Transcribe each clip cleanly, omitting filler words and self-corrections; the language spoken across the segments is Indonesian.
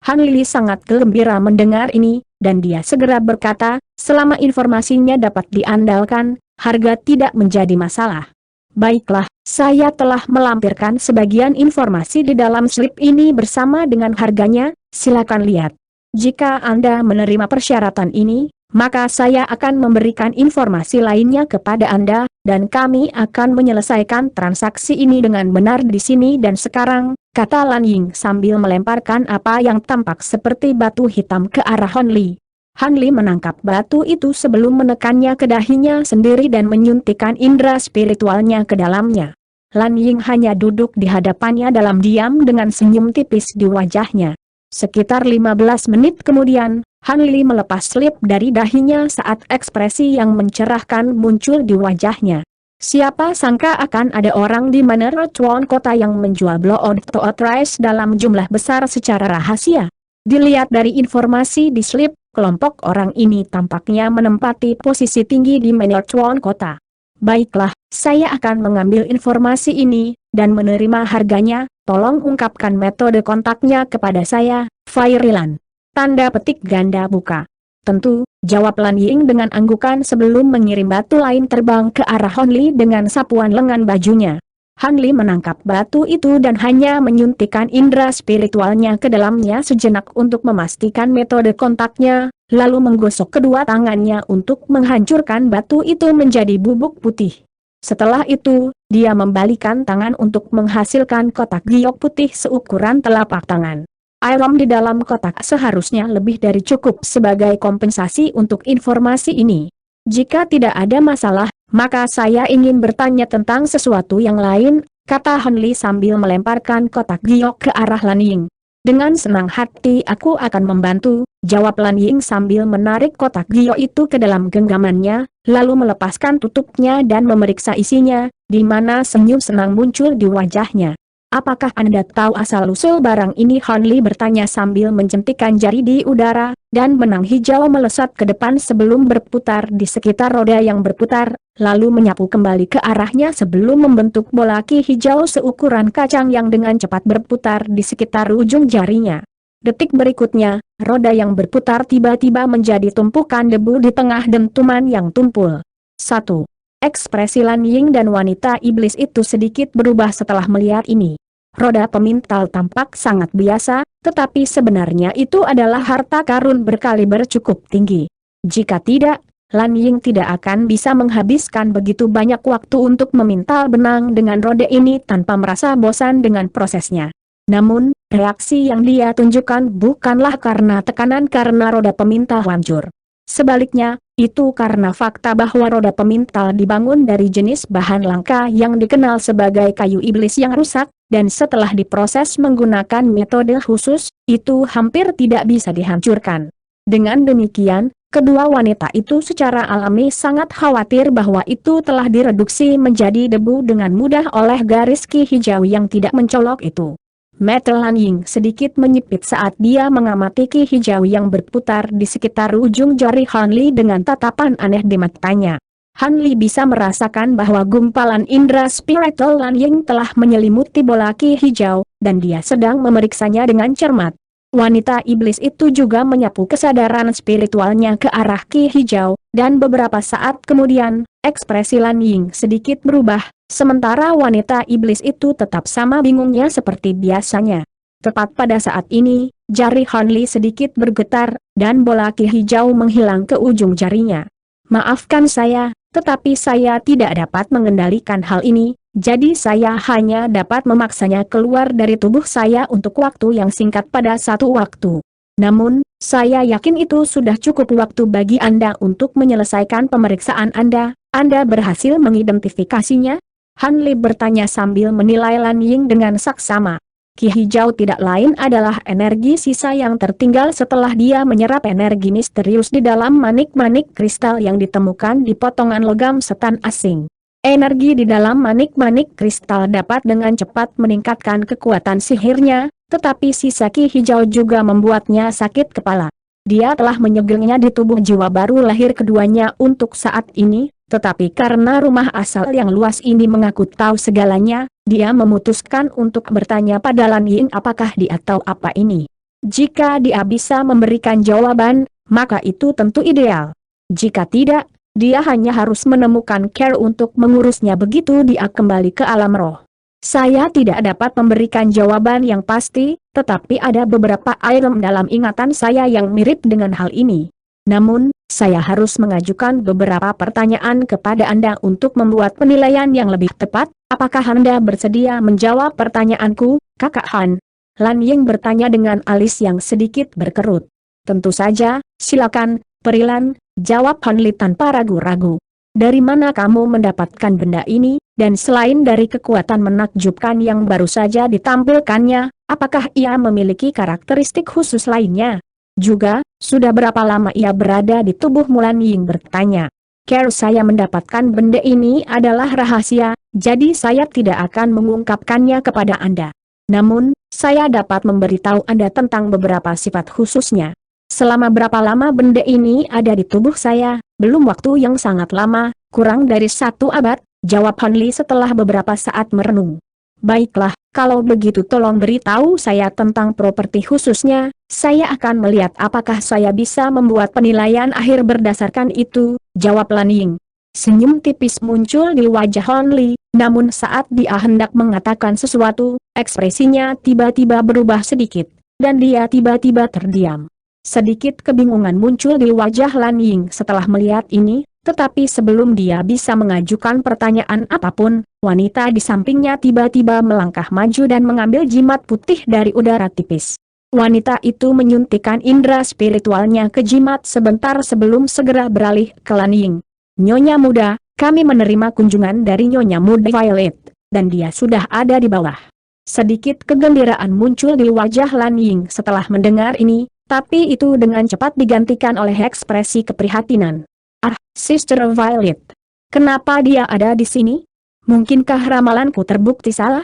Han Li sangat gembira mendengar ini, dan dia segera berkata, selama informasinya dapat diandalkan, harga tidak menjadi masalah. Baiklah, saya telah melampirkan sebagian informasi di dalam slip ini bersama dengan harganya, silakan lihat. Jika Anda menerima persyaratan ini, maka saya akan memberikan informasi lainnya kepada Anda, dan kami akan menyelesaikan transaksi ini dengan benar di sini dan sekarang, kata Lan Ying sambil melemparkan apa yang tampak seperti batu hitam ke arah Han Li. Han Li menangkap batu itu sebelum menekannya ke dahinya sendiri dan menyuntikkan indera spiritualnya ke dalamnya. Lan Ying hanya duduk di hadapannya dalam diam dengan senyum tipis di wajahnya. Sekitar 15 menit kemudian, Han Li melepas slip dari dahinya saat ekspresi yang mencerahkan muncul di wajahnya. Siapa sangka akan ada orang di Manor Chuan kota yang menjual blood to rice dalam jumlah besar secara rahasia. Dilihat dari informasi di slip, kelompok orang ini tampaknya menempati posisi tinggi di Manor Chuan kota. Baiklah, saya akan mengambil informasi ini, dan menerima harganya, tolong ungkapkan metode kontaknya kepada saya, Fairyland. Tanda petik ganda buka. Tentu, jawab Lan Ying dengan anggukan sebelum mengirim batu lain terbang ke arah Han Li dengan sapuan lengan bajunya. Han Li menangkap batu itu dan hanya menyuntikkan indera spiritualnya ke dalamnya sejenak untuk memastikan metode kontaknya, lalu menggosok kedua tangannya untuk menghancurkan batu itu menjadi bubuk putih. Setelah itu, dia membalikan tangan untuk menghasilkan kotak giok putih seukuran telapak tangan. Item di dalam kotak seharusnya lebih dari cukup sebagai kompensasi untuk informasi ini. Jika tidak ada masalah, maka saya ingin bertanya tentang sesuatu yang lain, kata Han Li sambil melemparkan kotak giok ke arah Lan Ying. Dengan senang hati aku akan membantu, jawab Lan Ying sambil menarik kotak giok itu ke dalam genggamannya, lalu melepaskan tutupnya dan memeriksa isinya, di mana senyum senang muncul di wajahnya. Apakah Anda tahu asal-usul barang ini? Han Li bertanya sambil menjentikan jari di udara, dan benang hijau melesat ke depan sebelum berputar di sekitar roda yang berputar, lalu menyapu kembali ke arahnya sebelum membentuk bola ki hijau seukuran kacang yang dengan cepat berputar di sekitar ujung jarinya. Detik berikutnya, roda yang berputar tiba-tiba menjadi tumpukan debu di tengah dentuman yang tumpul. 1. Ekspresi Lan Ying dan wanita iblis itu sedikit berubah setelah melihat ini. Roda pemintal tampak sangat biasa, tetapi sebenarnya itu adalah harta karun berkaliber cukup tinggi. Jika tidak, Lan Ying tidak akan bisa menghabiskan begitu banyak waktu untuk memintal benang dengan roda ini tanpa merasa bosan dengan prosesnya. Namun, reaksi yang dia tunjukkan bukanlah karena tekanan karena roda pemintal hancur. Sebaliknya, itu karena fakta bahwa roda pemintal dibangun dari jenis bahan langka yang dikenal sebagai kayu iblis yang rusak, dan setelah diproses menggunakan metode khusus, itu hampir tidak bisa dihancurkan. Dengan demikian, kedua wanita itu secara alami sangat khawatir bahwa itu telah direduksi menjadi debu dengan mudah oleh garis ki hijau yang tidak mencolok itu. Mata Lan Ying sedikit menyipit saat dia mengamati ki hijau yang berputar di sekitar ujung jari Han Li dengan tatapan aneh di matanya. Han Li bisa merasakan bahwa gumpalan indera spiritual Lan Ying telah menyelimuti bola ki hijau, dan dia sedang memeriksanya dengan cermat. Wanita iblis itu juga menyapu kesadaran spiritualnya ke arah ki hijau, dan beberapa saat kemudian, ekspresi Lan Ying sedikit berubah, sementara wanita iblis itu tetap sama bingungnya seperti biasanya. Tepat pada saat ini, jari Han Li sedikit bergetar, dan bola ki hijau menghilang ke ujung jarinya. Maafkan saya, tetapi saya tidak dapat mengendalikan hal ini, jadi saya hanya dapat memaksanya keluar dari tubuh saya untuk waktu yang singkat pada satu waktu. Namun, saya yakin itu sudah cukup waktu bagi Anda untuk menyelesaikan pemeriksaan Anda. Anda berhasil mengidentifikasinya? Han Li bertanya sambil menilai Lan Ying dengan saksama. Ki hijau tidak lain adalah energi sisa yang tertinggal setelah dia menyerap energi misterius di dalam manik-manik kristal yang ditemukan di potongan logam setan asing. Energi di dalam manik-manik kristal dapat dengan cepat meningkatkan kekuatan sihirnya, tetapi sisa ki hijau juga membuatnya sakit kepala. Dia telah menyegelnya di tubuh jiwa baru lahir keduanya untuk saat ini, tetapi karena rumah asal yang luas ini mengaku tahu segalanya, dia memutuskan untuk bertanya pada Lan Ying apakah dia tahu apa ini. Jika dia bisa memberikan jawaban, maka itu tentu ideal. Jika tidak, dia hanya harus menemukan cara untuk mengurusnya begitu dia kembali ke alam roh. Saya tidak dapat memberikan jawaban yang pasti, tetapi ada beberapa item dalam ingatan saya yang mirip dengan hal ini. Namun, saya harus mengajukan beberapa pertanyaan kepada Anda untuk membuat penilaian yang lebih tepat. Apakah Anda bersedia menjawab pertanyaanku, Kakak Han? Lan Ying bertanya dengan alis yang sedikit berkerut. Tentu saja, silakan, Perilan, jawab Han Li tanpa ragu-ragu. Dari mana kamu mendapatkan benda ini, dan selain dari kekuatan menakjubkan yang baru saja ditampilkannya, apakah ia memiliki karakteristik khusus lainnya? Juga, sudah berapa lama ia berada di tubuh Mulan Ying bertanya. Care saya mendapatkan benda ini adalah rahasia, jadi saya tidak akan mengungkapkannya kepada Anda. Namun, saya dapat memberitahu Anda tentang beberapa sifat khususnya. Selama berapa lama benda ini ada di tubuh saya? Belum waktu yang sangat lama, kurang dari 1 abad, jawab Han Li setelah beberapa saat merenung. Baiklah, kalau begitu tolong beritahu saya tentang properti khususnya, saya akan melihat apakah saya bisa membuat penilaian akhir berdasarkan itu, jawab Lan Ying. Senyum tipis muncul di wajah Han Li, namun saat dia hendak mengatakan sesuatu, ekspresinya tiba-tiba berubah sedikit, dan dia tiba-tiba terdiam. Sedikit kebingungan muncul di wajah Lan Ying setelah melihat ini, tetapi sebelum dia bisa mengajukan pertanyaan apapun, wanita di sampingnya tiba-tiba melangkah maju dan mengambil jimat putih dari udara tipis. Wanita itu menyuntikkan indera spiritualnya ke jimat sebentar sebelum segera beralih ke Lan Ying. Nyonya muda, kami menerima kunjungan dari Nyonya muda Violet, dan dia sudah ada di bawah. Sedikit kegembiraan muncul di wajah Lan Ying setelah mendengar ini, tapi itu dengan cepat digantikan oleh ekspresi keprihatinan. Ah, Sister Violet. Kenapa dia ada di sini? Mungkinkah ramalanku terbukti salah?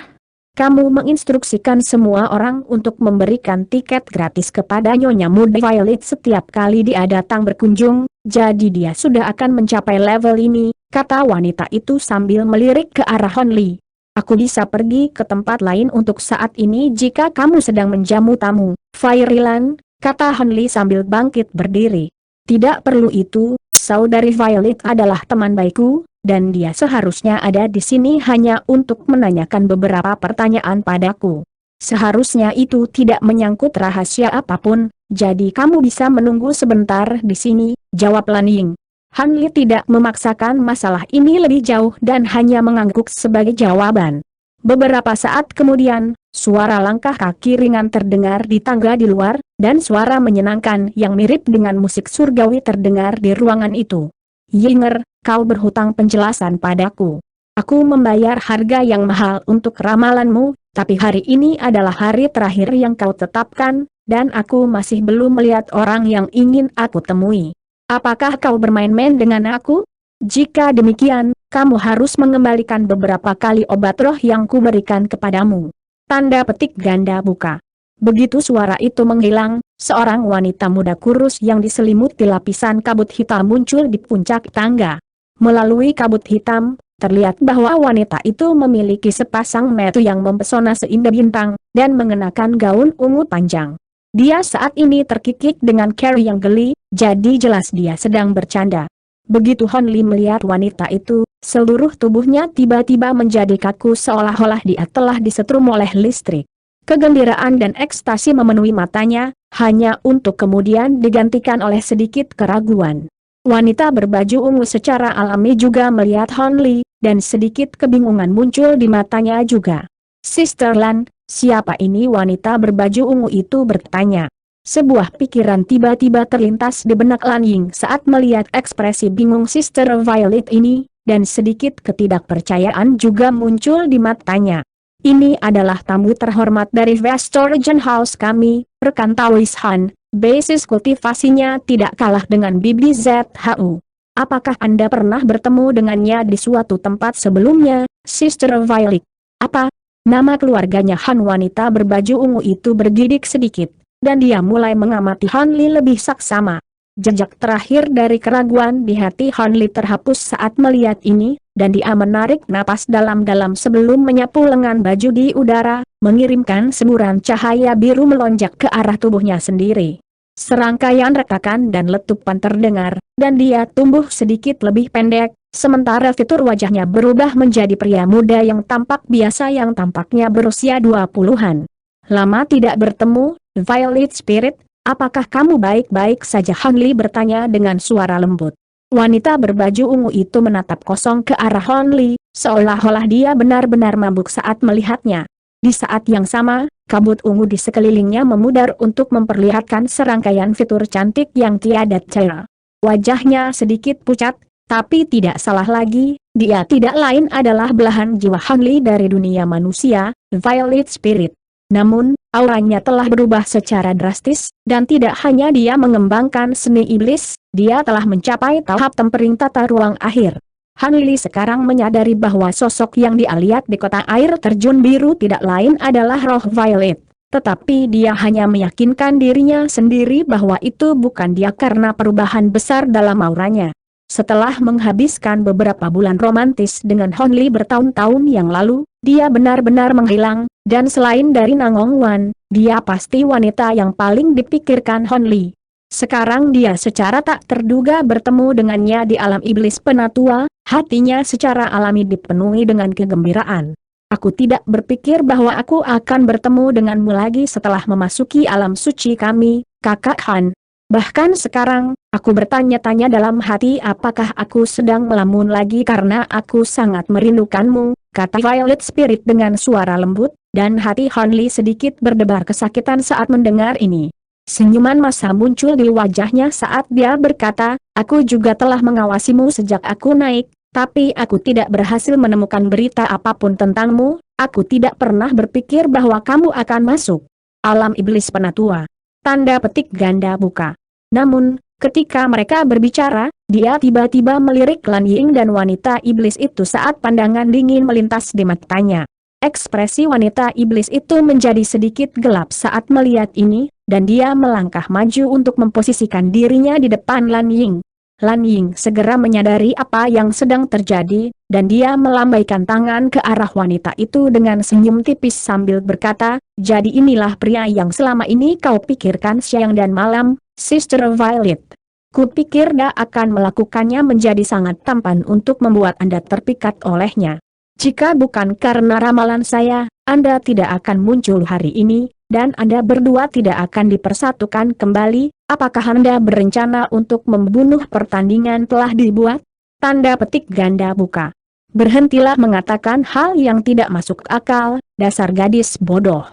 Kamu menginstruksikan semua orang untuk memberikan tiket gratis kepada Nyonya muda Violet setiap kali dia datang berkunjung, jadi dia sudah akan mencapai level ini, kata wanita itu sambil melirik ke arah Han Li. Aku bisa pergi ke tempat lain untuk saat ini jika kamu sedang menjamu tamu, Fairyland, kata Han Li sambil bangkit berdiri. Tidak perlu itu, saudari Violet adalah teman baikku, dan dia seharusnya ada di sini hanya untuk menanyakan beberapa pertanyaan padaku. Seharusnya itu tidak menyangkut rahasia apapun, jadi kamu bisa menunggu sebentar di sini, jawab Lan Ying. Han Li tidak memaksakan masalah ini lebih jauh dan hanya mengangguk sebagai jawaban. Beberapa saat kemudian, suara langkah kaki ringan terdengar di tangga di luar, dan suara menyenangkan yang mirip dengan musik surgawi terdengar di ruangan itu. Yinger, kau berhutang penjelasan padaku. Aku membayar harga yang mahal untuk ramalanmu, tapi hari ini adalah hari terakhir yang kau tetapkan, dan aku masih belum melihat orang yang ingin aku temui. Apakah kau bermain-main dengan aku? Jika demikian, kamu harus mengembalikan beberapa kali obat roh yang kuberikan kepadamu. Tanda petik ganda buka. Begitu suara itu menghilang, seorang wanita muda kurus yang diselimuti lapisan kabut hitam muncul di puncak tangga. Melalui kabut hitam, terlihat bahwa wanita itu memiliki sepasang mata yang mempesona seindah bintang, dan mengenakan gaun ungu panjang. Dia saat ini terkikik dengan cara yang geli, jadi jelas dia sedang bercanda. Begitu Han Li melihat wanita itu, seluruh tubuhnya tiba-tiba menjadi kaku seolah-olah dia telah disetrum oleh listrik. Kegembiraan dan ekstasi memenuhi matanya, hanya untuk kemudian digantikan oleh sedikit keraguan. Wanita berbaju ungu secara alami juga melihat Han Li, dan sedikit kebingungan muncul di matanya juga. Sister Lan, siapa ini? Wanita berbaju ungu itu bertanya. Sebuah pikiran tiba-tiba terlintas di benak Lan Ying saat melihat ekspresi bingung Sister Violet ini, dan sedikit ketidakpercayaan juga muncul di matanya. Ini adalah tamu terhormat dari Vestorgen House kami, rekan Taois Han, basis kultivasinya tidak kalah dengan Bibi ZHU. Apakah Anda pernah bertemu dengannya di suatu tempat sebelumnya, Sister Violet? Apa? Nama keluarganya Han? Wanita berbaju ungu itu bergidik sedikit, dan dia mulai mengamati Han Li lebih saksama. Jejak terakhir dari keraguan di hati Han Li terhapus saat melihat ini, dan dia menarik napas dalam-dalam sebelum menyapu lengan baju di udara, mengirimkan semburan cahaya biru melonjak ke arah tubuhnya sendiri. Serangkaian retakan dan letupan terdengar, dan dia tumbuh sedikit lebih pendek, sementara fitur wajahnya berubah menjadi pria muda yang tampak biasa yang tampaknya berusia 20-an. Lama tidak bertemu, Violet Spirit. Apakah kamu baik-baik saja? Han Li bertanya dengan suara lembut. Wanita berbaju ungu itu menatap kosong ke arah Han Li, seolah-olah dia benar-benar mabuk saat melihatnya. Di saat yang sama, kabut ungu di sekelilingnya memudar untuk memperlihatkan serangkaian fitur cantik yang tiada tara. Wajahnya sedikit pucat, tapi tidak salah lagi, dia tidak lain adalah belahan jiwa Han Li dari dunia manusia, Violet Spirit. Namun, auranya telah berubah secara drastis, dan tidak hanya dia mengembangkan seni iblis, dia telah mencapai tahap tempering tata ruang akhir. Han Li sekarang menyadari bahwa sosok yang dia lihat di kota air terjun biru tidak lain adalah roh Violet. Tetapi dia hanya meyakinkan dirinya sendiri bahwa itu bukan dia karena perubahan besar dalam auranya. Setelah menghabiskan beberapa bulan romantis dengan Han Li bertahun-tahun yang lalu, dia benar-benar menghilang, dan selain dari Nangong Wan, dia pasti wanita yang paling dipikirkan Han Li. Sekarang dia secara tak terduga bertemu dengannya di alam iblis penatua, hatinya secara alami dipenuhi dengan kegembiraan. Aku tidak berpikir bahwa aku akan bertemu denganmu lagi setelah memasuki alam suci kami, Kakak Han. Bahkan sekarang, aku bertanya-tanya dalam hati apakah aku sedang melamun lagi karena aku sangat merindukanmu, kata Violet Spirit dengan suara lembut, dan hati Han Li sedikit berdebar kesakitan saat mendengar ini. Senyuman masa muncul di wajahnya saat dia berkata, aku juga telah mengawasimu sejak aku naik, tapi aku tidak berhasil menemukan berita apapun tentangmu, aku tidak pernah berpikir bahwa kamu akan masuk alam iblis penatua. Tanda petik ganda buka. Namun, ketika mereka berbicara, dia tiba-tiba melirik Lan Ying dan wanita iblis itu saat pandangan dingin melintas di matanya. Ekspresi wanita iblis itu menjadi sedikit gelap saat melihat ini, dan dia melangkah maju untuk memposisikan dirinya di depan Lan Ying. Lan Ying segera menyadari apa yang sedang terjadi, dan dia melambaikan tangan ke arah wanita itu dengan senyum tipis sambil berkata, jadi inilah pria yang selama ini kau pikirkan siang dan malam, Sister Violet. Kupikir dia akan melakukannya menjadi sangat tampan untuk membuat Anda terpikat olehnya. Jika bukan karena ramalan saya, Anda tidak akan muncul hari ini, dan Anda berdua tidak akan dipersatukan kembali. Apakah Anda berencana untuk membunuh pertandingan telah dibuat? Tanda petik ganda buka. Berhentilah mengatakan hal yang tidak masuk akal, dasar gadis bodoh.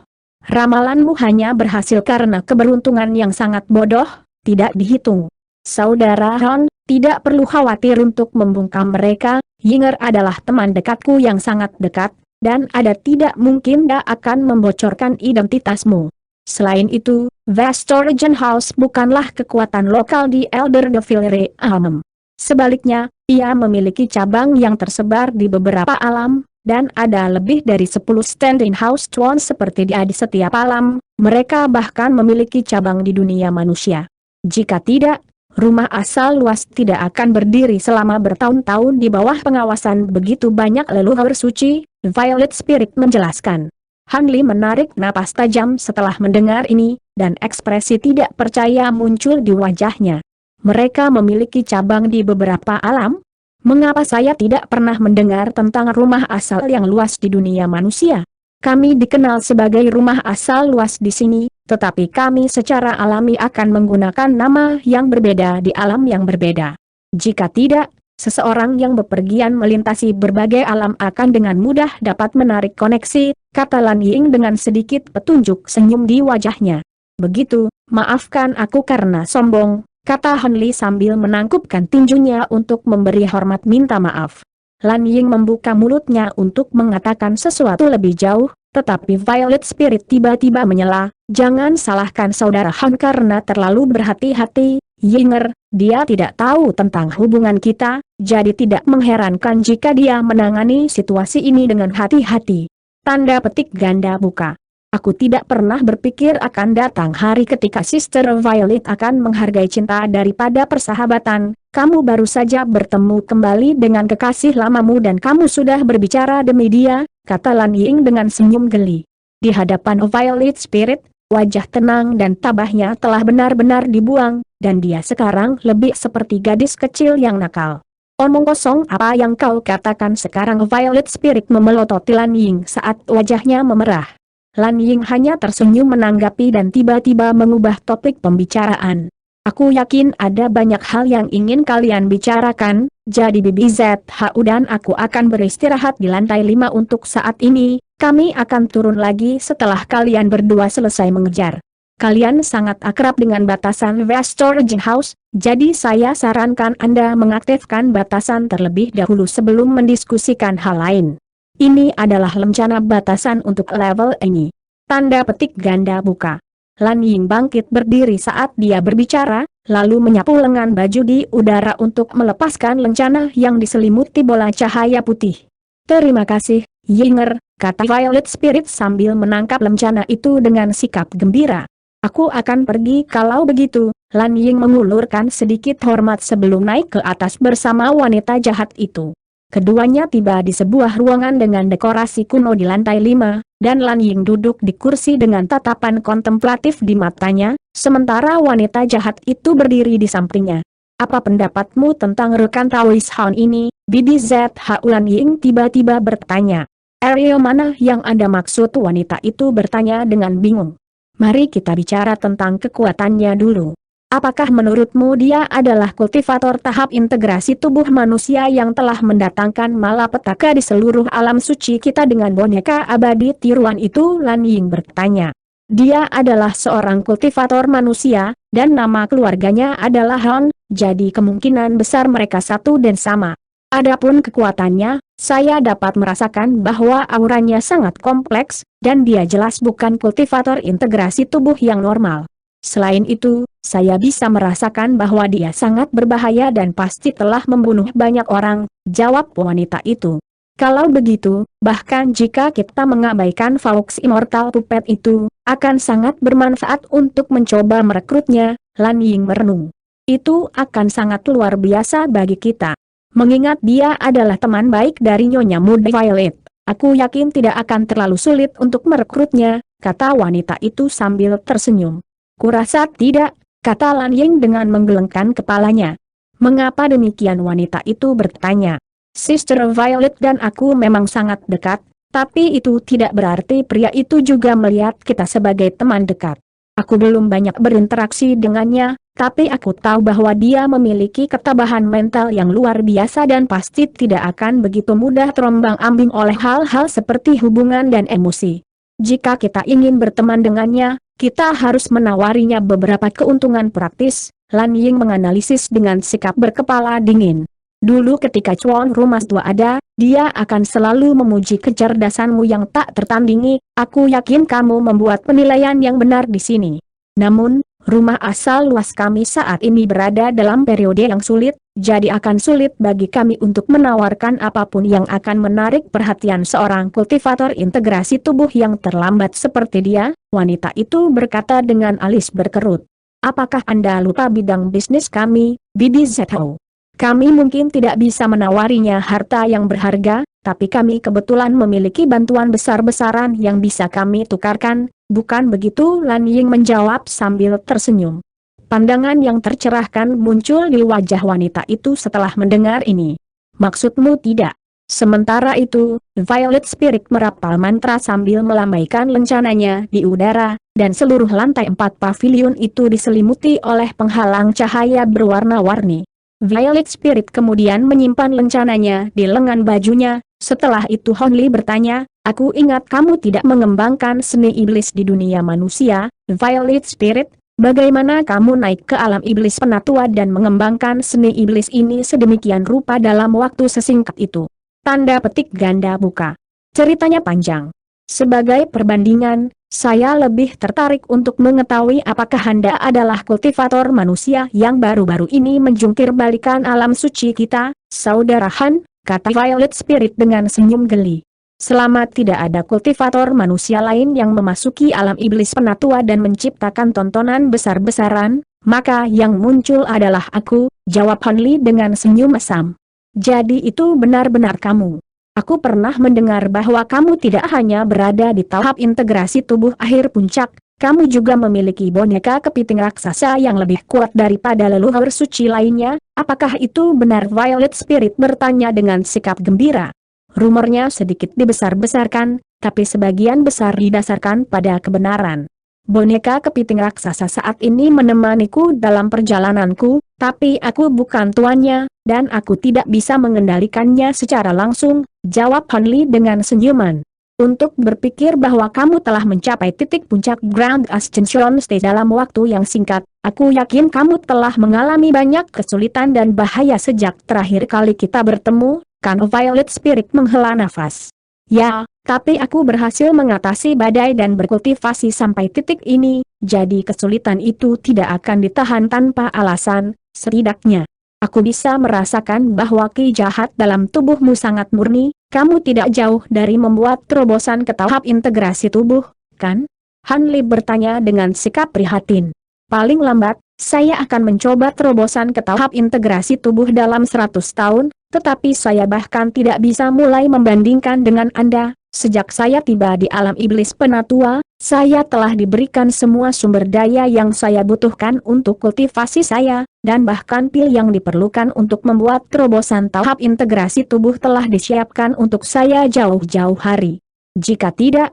Ramalanmu hanya berhasil karena keberuntungan yang sangat bodoh, tidak dihitung. Saudara Han, tidak perlu khawatir untuk membungkam mereka, Yinger adalah teman dekatku yang sangat dekat, dan ada tidak mungkin dia akan membocorkan identitasmu. Selain itu, Vestorigen House bukanlah kekuatan lokal di Elder Devil Realm. Sebaliknya, ia memiliki cabang yang tersebar di beberapa alam, dan ada lebih dari 10 standing house tuan seperti dia di setiap alam, mereka bahkan memiliki cabang di dunia manusia. Jika tidak, rumah asal luas tidak akan berdiri selama bertahun-tahun di bawah pengawasan begitu banyak leluhur suci, Violet Spirit menjelaskan. Han Li menarik napas tajam setelah mendengar ini, dan ekspresi tidak percaya muncul di wajahnya. Mereka memiliki cabang di beberapa alam? Mengapa saya tidak pernah mendengar tentang rumah asal yang luas di dunia manusia? Kami dikenal sebagai rumah asal luas di sini, tetapi kami secara alami akan menggunakan nama yang berbeda di alam yang berbeda. Jika tidak, seseorang yang bepergian melintasi berbagai alam akan dengan mudah dapat menarik koneksi, kata Lan Ying dengan sedikit petunjuk senyum di wajahnya. Begitu, maafkan aku karena sombong, kata Han Li sambil menangkupkan tinjunya untuk memberi hormat minta maaf. Lan Ying membuka mulutnya untuk mengatakan sesuatu lebih jauh, tetapi Violet Spirit tiba-tiba menyela, jangan salahkan saudara Han karena terlalu berhati-hati, Yinger, dia tidak tahu tentang hubungan kita, jadi tidak mengherankan jika dia menangani situasi ini dengan hati-hati. Tanda petik ganda buka. Aku tidak pernah berpikir akan datang hari ketika Sister Violet akan menghargai cinta daripada persahabatan. Kamu baru saja bertemu kembali dengan kekasih lamamu dan kamu sudah berbicara demi dia, kata Lan Ying dengan senyum geli. Di hadapan Violet Spirit, wajah tenang dan tabahnya telah benar-benar dibuang, dan dia sekarang lebih seperti gadis kecil yang nakal. Omong kosong, apa yang kau katakan sekarang? Violet Spirit memelototi Lan Ying saat wajahnya memerah. Lan Ying hanya tersenyum menanggapi dan tiba-tiba mengubah topik pembicaraan. Aku yakin ada banyak hal yang ingin kalian bicarakan, jadi Bibi ZHU dan aku akan beristirahat di lantai 5 untuk saat ini. Kami akan turun lagi setelah kalian berdua selesai mengejar. Kalian sangat akrab dengan batasan West Storage House, jadi saya sarankan Anda mengaktifkan batasan terlebih dahulu sebelum mendiskusikan hal lain. Ini adalah rencana batasan untuk level ini. Tanda petik ganda buka. Lan Ying bangkit berdiri saat dia berbicara, lalu menyapu lengan baju di udara untuk melepaskan lencana yang diselimuti bola cahaya putih. Terima kasih, Yinger, kata Violet Spirit sambil menangkap lencana itu dengan sikap gembira. Aku akan pergi kalau begitu. Lan Ying mengulurkan sedikit hormat sebelum naik ke atas bersama wanita jahat itu. Keduanya tiba di sebuah ruangan dengan dekorasi kuno di lantai 5, dan Lan Ying duduk di kursi dengan tatapan kontemplatif di matanya, sementara wanita jahat itu berdiri di sampingnya. Apa pendapatmu tentang rekan Tawis Han ini, Bibi ZHU? Lan Ying tiba-tiba bertanya. Area mana yang Anda maksud? Wanita itu bertanya dengan bingung. Mari kita bicara tentang kekuatannya dulu. Apakah menurutmu dia adalah kultivator tahap integrasi tubuh manusia yang telah mendatangkan malapetaka di seluruh alam suci kita dengan boneka abadi tiruan itu? Lan Ying bertanya. Dia adalah seorang kultivator manusia, dan nama keluarganya adalah Han, jadi kemungkinan besar mereka satu dan sama. Adapun kekuatannya, saya dapat merasakan bahwa auranya sangat kompleks, dan dia jelas bukan kultivator integrasi tubuh yang normal. Selain itu, saya bisa merasakan bahwa dia sangat berbahaya dan pasti telah membunuh banyak orang, jawab wanita itu. Kalau begitu, bahkan jika kita mengabaikan Fox Immortal Puppet itu, akan sangat bermanfaat untuk mencoba merekrutnya, Lan Ying merenung. Itu akan sangat luar biasa bagi kita. Mengingat dia adalah teman baik dari Nyonya muda Violet, aku yakin tidak akan terlalu sulit untuk merekrutnya, kata wanita itu sambil tersenyum. Kurasa tidak, kata Lan Ying dengan menggelengkan kepalanya. Mengapa demikian? Wanita itu bertanya. Sister Violet dan aku memang sangat dekat, tapi itu tidak berarti pria itu juga melihat kita sebagai teman dekat. Aku belum banyak berinteraksi dengannya, tapi aku tahu bahwa dia memiliki ketabahan mental yang luar biasa dan pasti tidak akan begitu mudah terombang-ambing oleh hal-hal seperti hubungan dan emosi. Jika kita ingin berteman dengannya, kita harus menawarinya beberapa keuntungan praktis. Lan Ying menganalisis dengan sikap berkepala dingin. Dulu ketika Chuan Rumas Tua ada, dia akan selalu memuji kecerdasanmu yang tak tertandingi. Aku yakin kamu membuat penilaian yang benar di sini. Namun, rumah asal luas kami saat ini berada dalam periode yang sulit, jadi akan sulit bagi kami untuk menawarkan apapun yang akan menarik perhatian seorang kultivator integrasi tubuh yang terlambat seperti dia, wanita itu berkata dengan alis berkerut. Apakah Anda lupa bidang bisnis kami, Bibi ZHO? Kami mungkin tidak bisa menawarinya harta yang berharga, tapi kami kebetulan memiliki bantuan besar-besaran yang bisa kami tukarkan, bukan begitu? Lan Ying menjawab sambil tersenyum. Pandangan yang tercerahkan muncul di wajah wanita itu setelah mendengar ini. Maksudmu tidak? Sementara itu, Violet Spirit merapal mantra sambil melambaikan lencananya di udara, dan seluruh lantai 4 pavilion itu diselimuti oleh penghalang cahaya berwarna-warni. Violet Spirit kemudian menyimpan lencananya di lengan bajunya. Setelah itu Honli bertanya, aku ingat kamu tidak mengembangkan seni iblis di dunia manusia, Violet Spirit. Bagaimana kamu naik ke alam iblis penatua dan mengembangkan seni iblis ini sedemikian rupa dalam waktu sesingkat itu? Tanda petik ganda buka. Ceritanya panjang. Sebagai perbandingan, saya lebih tertarik untuk mengetahui apakah Anda adalah kultivator manusia yang baru-baru ini menjungkir balikan alam suci kita, Saudara Han, kata Violet Spirit dengan senyum geli. Selama tidak ada kultivator manusia lain yang memasuki alam iblis penatua dan menciptakan tontonan besar-besaran, maka yang muncul adalah aku, jawab Han Li dengan senyum mesam. Jadi itu benar-benar kamu. Aku pernah mendengar bahwa kamu tidak hanya berada di tahap integrasi tubuh akhir puncak, kamu juga memiliki boneka kepiting raksasa yang lebih kuat daripada leluhur suci lainnya. Apakah itu benar? Violet Spirit bertanya dengan sikap gembira. Rumornya sedikit dibesar-besarkan, tapi sebagian besar didasarkan pada kebenaran. Boneka kepiting raksasa saat ini menemaniku dalam perjalananku, tapi aku bukan tuannya, dan aku tidak bisa mengendalikannya secara langsung, jawab Han Li dengan senyuman. Untuk berpikir bahwa kamu telah mencapai titik puncak Grand Ascension Stage dalam waktu yang singkat, aku yakin kamu telah mengalami banyak kesulitan dan bahaya sejak terakhir kali kita bertemu, kan? Violet Spirit menghela nafas. Ya, tapi aku berhasil mengatasi badai dan berkultivasi sampai titik ini, jadi kesulitan itu tidak akan ditahan tanpa alasan, setidaknya. Aku bisa merasakan bahwa ki jahat dalam tubuhmu sangat murni, kamu tidak jauh dari membuat terobosan ke tahap integrasi tubuh, kan? Han Li bertanya dengan sikap prihatin. Paling lambat, saya akan mencoba terobosan ke tahap integrasi tubuh dalam 100 tahun, tetapi saya bahkan tidak bisa mulai membandingkan dengan Anda. Sejak saya tiba di alam iblis penatua, saya telah diberikan semua sumber daya yang saya butuhkan untuk kultivasi saya, dan bahkan pil yang diperlukan untuk membuat terobosan tahap integrasi tubuh telah disiapkan untuk saya jauh-jauh hari. Jika tidak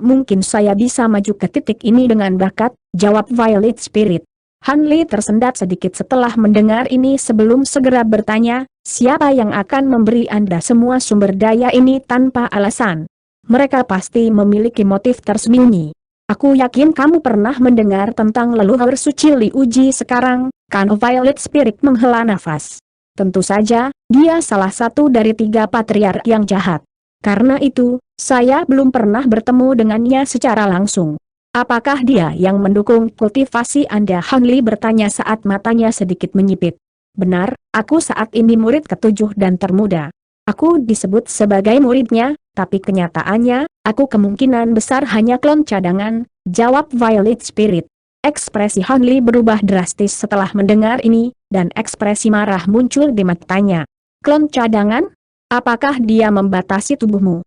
mungkin saya bisa maju ke titik ini dengan bakat, jawab Violet Spirit. Han Li tersendat sedikit setelah mendengar ini sebelum segera bertanya, siapa yang akan memberi Anda semua sumber daya ini tanpa alasan? Mereka pasti memiliki motif tersembunyi. Aku yakin kamu pernah mendengar tentang leluhur suci Li Uji sekarang, kan? Violet Spirit menghela nafas. Tentu saja, dia salah satu dari 3 patriark yang jahat. Karena itu, saya belum pernah bertemu dengannya secara langsung. Apakah dia yang mendukung kultivasi Anda? Han Li bertanya saat matanya sedikit menyipit. Benar, aku saat ini murid ke-7 dan termuda. Aku disebut sebagai muridnya, tapi kenyataannya, aku kemungkinan besar hanya klon cadangan, jawab Violet Spirit. Ekspresi Han Li berubah drastis setelah mendengar ini, dan ekspresi marah muncul di matanya. Klon cadangan? Apakah dia membatasi tubuhmu?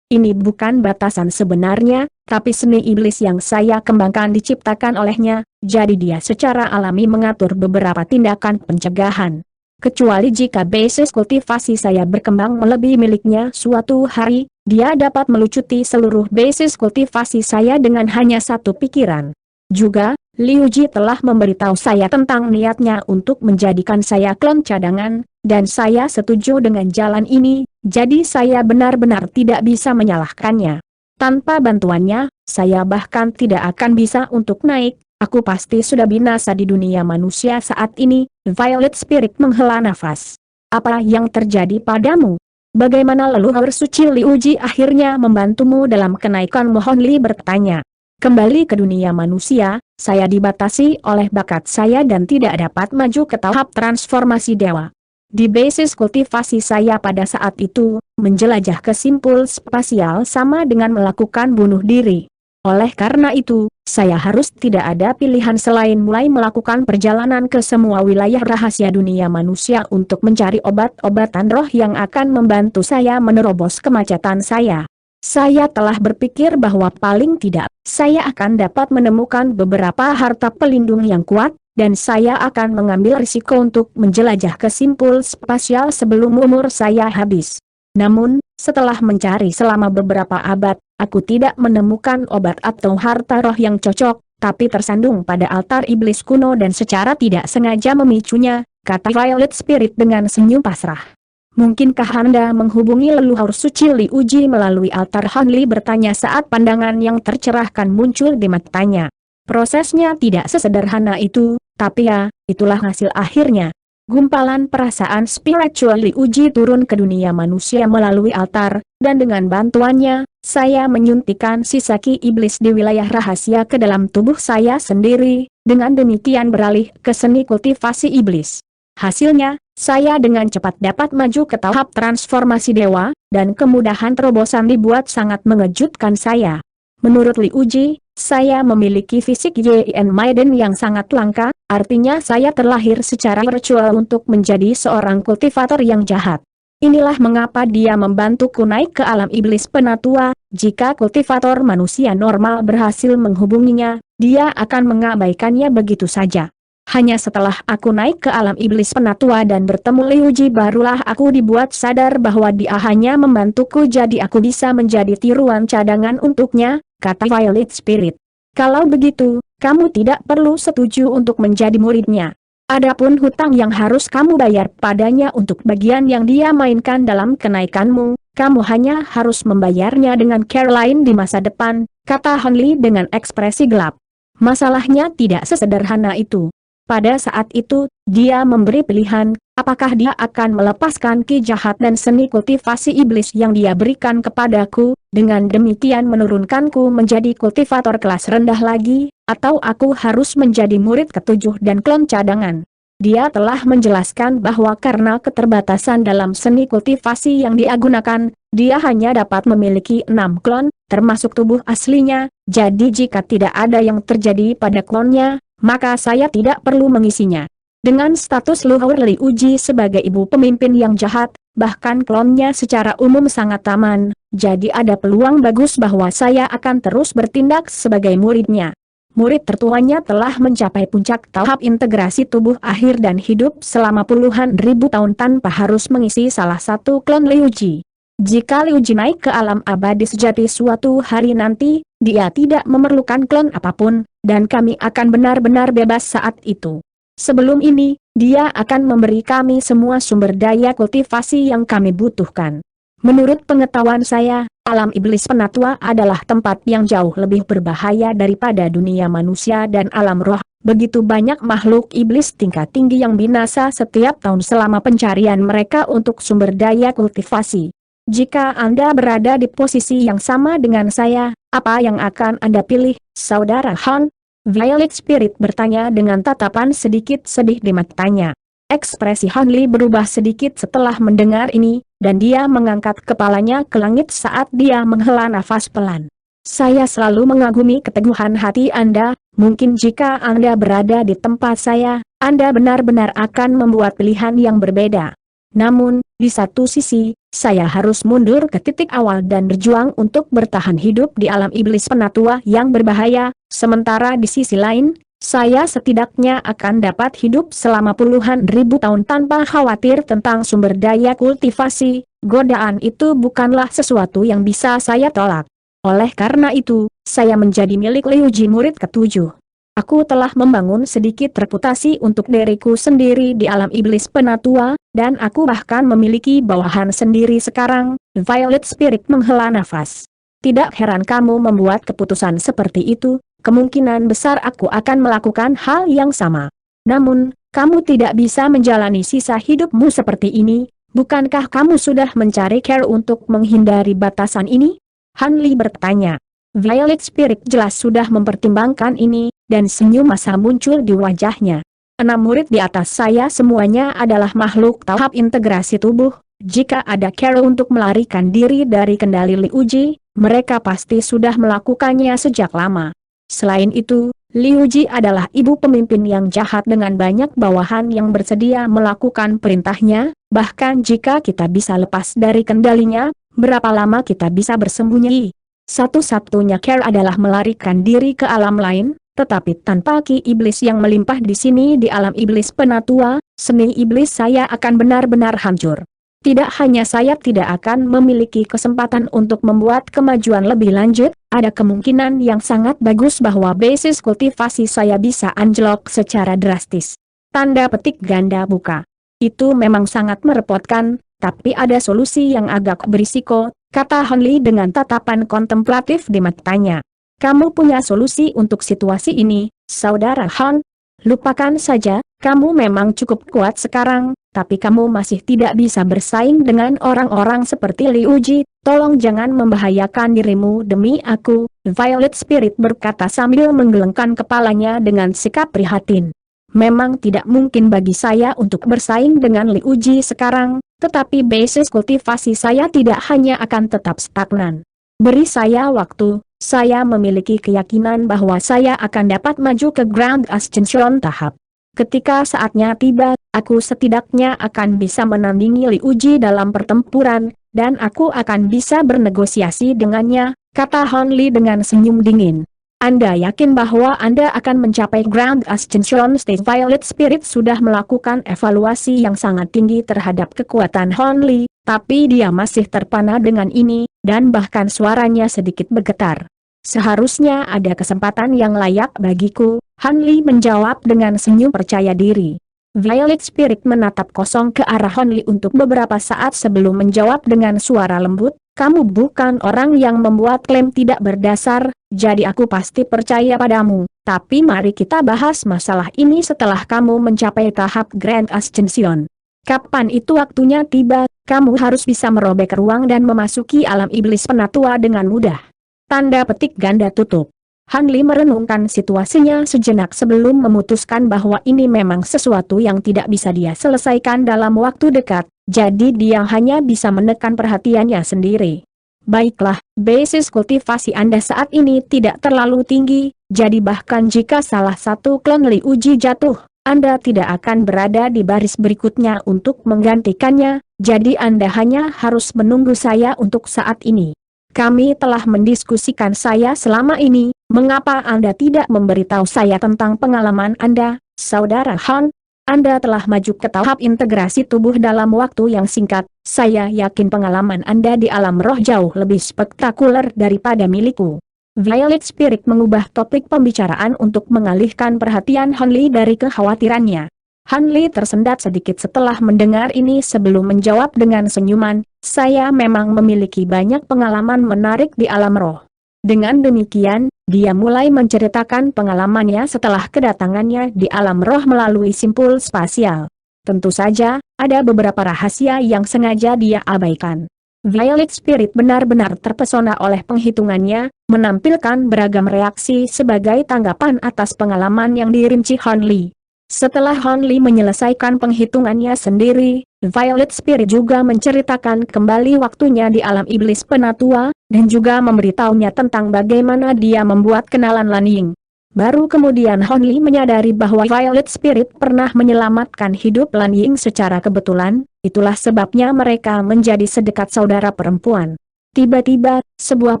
Ini bukan batasan sebenarnya, tapi seni iblis yang saya kembangkan diciptakan olehnya, jadi dia secara alami mengatur beberapa tindakan pencegahan. Kecuali jika basis kultivasi saya berkembang melebihi miliknya suatu hari, dia dapat melucuti seluruh basis kultivasi saya dengan hanya satu pikiran. Juga, Liu Ji telah memberitahu saya tentang niatnya untuk menjadikan saya klon cadangan, dan saya setuju dengan jalan ini, jadi saya benar-benar tidak bisa menyalahkannya. Tanpa bantuannya, saya bahkan tidak akan bisa untuk naik, aku pasti sudah binasa di dunia manusia saat ini. Violet Spirit menghela nafas. Apa yang terjadi padamu? Bagaimana leluhur suci Liu Ji akhirnya membantumu dalam kenaikan? Mohon Li bertanya. Kembali ke dunia manusia, saya dibatasi oleh bakat saya dan tidak dapat maju ke tahap transformasi dewa. Di basis kultivasi saya pada saat itu, menjelajah ke simpul spasial sama dengan melakukan bunuh diri. Oleh karena itu, saya harus tidak ada pilihan selain mulai melakukan perjalanan ke semua wilayah rahasia dunia manusia untuk mencari obat-obatan roh yang akan membantu saya menerobos kemacetan saya. Saya telah berpikir bahwa paling tidak, saya akan dapat menemukan beberapa harta pelindung yang kuat, dan saya akan mengambil risiko untuk menjelajah ke simpul spasial sebelum umur saya habis. Namun, setelah mencari selama beberapa abad, aku tidak menemukan obat atau harta roh yang cocok, tapi tersandung pada altar iblis kuno dan secara tidak sengaja memicunya, kata Violet Spirit dengan senyum pasrah. Mungkinkah Anda menghubungi leluhur suci Liu Ji melalui altar? Han Li bertanya saat pandangan yang tercerahkan muncul di matanya. Prosesnya tidak sesederhana itu, tapi ya, itulah hasil akhirnya. Gumpalan perasaan spiritual Liu Ji turun ke dunia manusia melalui altar, dan dengan bantuannya, saya menyuntikkan sisa ki iblis di wilayah rahasia ke dalam tubuh saya sendiri, dengan demikian beralih ke seni kultivasi iblis. Hasilnya, saya dengan cepat dapat maju ke tahap transformasi dewa, dan kemudahan terobosan dibuat sangat mengejutkan saya. Menurut Liu Ji, saya memiliki fisik Yin Maiden yang sangat langka, artinya saya terlahir secara virtual untuk menjadi seorang kultivator yang jahat. Inilah mengapa dia membantuku naik ke alam iblis penatua. Jika kultivator manusia normal berhasil menghubunginya, dia akan mengabaikannya begitu saja. Hanya setelah aku naik ke alam iblis penatua dan bertemu Liu Ji barulah aku dibuat sadar bahwa dia hanya membantuku jadi aku bisa menjadi tiruan cadangan untuknya, kata Violet Spirit. Kalau begitu, kamu tidak perlu setuju untuk menjadi muridnya. Adapun hutang yang harus kamu bayar padanya untuk bagian yang dia mainkan dalam kenaikanmu, kamu hanya harus membayarnya dengan Caroline di masa depan, kata Han Li dengan ekspresi gelap. Masalahnya tidak sesederhana itu. Pada saat itu, dia memberi pilihan, apakah dia akan melepaskan ki jahat dan seni kultivasi iblis yang dia berikan kepadaku, dengan demikian menurunkanku menjadi kultivator kelas rendah lagi, atau aku harus menjadi murid ketujuh dan klon cadangan. Dia telah menjelaskan bahwa karena keterbatasan dalam seni kultivasi yang dia gunakan, dia hanya dapat memiliki 6 klon, termasuk tubuh aslinya, jadi jika tidak ada yang terjadi pada klonnya, maka saya tidak perlu mengisinya. Dengan status luhur Liu Ji sebagai ibu pemimpin yang jahat, bahkan klonnya secara umum sangat aman, jadi ada peluang bagus bahwa saya akan terus bertindak sebagai muridnya. Murid tertuanya telah mencapai puncak tahap integrasi tubuh akhir dan hidup selama puluhan ribu tahun tanpa harus mengisi salah satu klon Liu Ji. Jika Liu Ji naik ke alam abadi sejati suatu hari nanti, dia tidak memerlukan klon apapun, dan kami akan benar-benar bebas saat itu. Sebelum ini, dia akan memberi kami semua sumber daya kultivasi yang kami butuhkan. Menurut pengetahuan saya, alam iblis penatua adalah tempat yang jauh lebih berbahaya daripada dunia manusia dan alam roh. Begitu banyak makhluk iblis tingkat tinggi yang binasa setiap tahun selama pencarian mereka untuk sumber daya kultivasi. Jika Anda berada di posisi yang sama dengan saya, apa yang akan Anda pilih, Saudara Han? Violet Spirit bertanya dengan tatapan sedikit sedih di matanya. Ekspresi Han Li berubah sedikit setelah mendengar ini, dan dia mengangkat kepalanya ke langit saat dia menghela nafas pelan. Saya selalu mengagumi keteguhan hati Anda, mungkin jika Anda berada di tempat saya, Anda benar-benar akan membuat pilihan yang berbeda. Namun, di satu sisi, saya harus mundur ke titik awal dan berjuang untuk bertahan hidup di alam iblis penatua yang berbahaya, sementara di sisi lain, saya setidaknya akan dapat hidup selama puluhan ribu tahun tanpa khawatir tentang sumber daya kultivasi. Godaan itu bukanlah sesuatu yang bisa saya tolak. Oleh karena itu, saya menjadi milik Liu Ji murid ketujuh. Aku telah membangun sedikit reputasi untuk diriku sendiri di alam iblis penatua, dan aku bahkan memiliki bawahan sendiri sekarang. Violet Spirit menghela nafas. Tidak heran kamu membuat keputusan seperti itu, kemungkinan besar aku akan melakukan hal yang sama. Namun, kamu tidak bisa menjalani sisa hidupmu seperti ini, bukankah kamu sudah mencari cara untuk menghindari batasan ini? Han Li bertanya. Violet Spirit jelas sudah mempertimbangkan ini, dan senyum masa muncul di wajahnya. 6 murid di atas saya semuanya adalah makhluk tahap integrasi tubuh. Jika ada cara untuk melarikan diri dari kendali Liu Ji, mereka pasti sudah melakukannya sejak lama. Selain itu, Liu Ji adalah ibu pemimpin yang jahat dengan banyak bawahan yang bersedia melakukan perintahnya, bahkan jika kita bisa lepas dari kendalinya, berapa lama kita bisa bersembunyi? Satu-satunya cara adalah melarikan diri ke alam lain, tetapi tanpa ki iblis yang melimpah di sini di alam iblis penatua, seni iblis saya akan benar-benar hancur. Tidak hanya saya tidak akan memiliki kesempatan untuk membuat kemajuan lebih lanjut, ada kemungkinan yang sangat bagus bahwa basis kultivasi saya bisa anjlok secara drastis. Tanda petik ganda buka. Itu memang sangat merepotkan, tapi ada solusi yang agak berisiko, kata Han Li dengan tatapan kontemplatif di matanya. Kamu punya solusi untuk situasi ini, Saudara Han? Lupakan saja, kamu memang cukup kuat sekarang, tapi kamu masih tidak bisa bersaing dengan orang-orang seperti Liu Ji. Tolong jangan membahayakan dirimu demi aku, Violet Spirit berkata sambil menggelengkan kepalanya dengan sikap prihatin. Memang tidak mungkin bagi saya untuk bersaing dengan Li Uji sekarang, tetapi basis kultivasi saya tidak hanya akan tetap stagnan. Beri saya waktu, saya memiliki keyakinan bahwa saya akan dapat maju ke Grand Ascension tahap. Ketika saatnya tiba, aku setidaknya akan bisa menandingi Li Uji dalam pertempuran, dan aku akan bisa bernegosiasi dengannya, kata Han Li dengan senyum dingin. Anda yakin bahwa Anda akan mencapai Grand Ascension Stage? Violet Spirit sudah melakukan evaluasi yang sangat tinggi terhadap kekuatan Han Li, tapi dia masih terpana dengan ini, dan bahkan suaranya sedikit bergetar. Seharusnya ada kesempatan yang layak bagiku, Han Li menjawab dengan senyum percaya diri. Violet Spirit menatap kosong ke arah Han Li untuk beberapa saat sebelum menjawab dengan suara lembut, kamu bukan orang yang membuat klaim tidak berdasar, jadi aku pasti percaya padamu, tapi mari kita bahas masalah ini setelah kamu mencapai tahap Grand Ascension. Kapan itu waktunya tiba, kamu harus bisa merobek ruang dan memasuki alam iblis penatua dengan mudah. Tanda petik ganda tutup. Han Li merenungkan situasinya sejenak sebelum memutuskan bahwa ini memang sesuatu yang tidak bisa dia selesaikan dalam waktu dekat, jadi dia hanya bisa menekan perhatiannya sendiri. Baiklah, basis kultivasi Anda saat ini tidak terlalu tinggi, jadi bahkan jika salah satu klan Li Uji jatuh, Anda tidak akan berada di baris berikutnya untuk menggantikannya, jadi Anda hanya harus menunggu saya untuk saat ini. Kami telah mendiskusikan saya selama ini, mengapa Anda tidak memberitahu saya tentang pengalaman Anda, Saudara Han? Anda telah maju ke tahap integrasi tubuh dalam waktu yang singkat, saya yakin pengalaman Anda di alam roh jauh lebih spektakuler daripada milikku. Violet Spirit mengubah topik pembicaraan untuk mengalihkan perhatian Han Li dari kekhawatirannya. Han Li tersendat sedikit setelah mendengar ini sebelum menjawab dengan senyuman, saya memang memiliki banyak pengalaman menarik di alam roh. Dengan demikian, dia mulai menceritakan pengalamannya setelah kedatangannya di alam roh melalui simpul spasial. Tentu saja, ada beberapa rahasia yang sengaja dia abaikan. Violet Spirit benar-benar terpesona oleh penghitungannya, menampilkan beragam reaksi sebagai tanggapan atas pengalaman yang dirinci Han Li. Setelah Han Li menyelesaikan penghitungannya sendiri, Violet Spirit juga menceritakan kembali waktunya di alam iblis penatua, dan juga memberitahunya tentang bagaimana dia membuat kenalan Lan Ying. Baru kemudian Han Li menyadari bahwa Violet Spirit pernah menyelamatkan hidup Lan Ying secara kebetulan, itulah sebabnya mereka menjadi sedekat saudara perempuan. Tiba-tiba, sebuah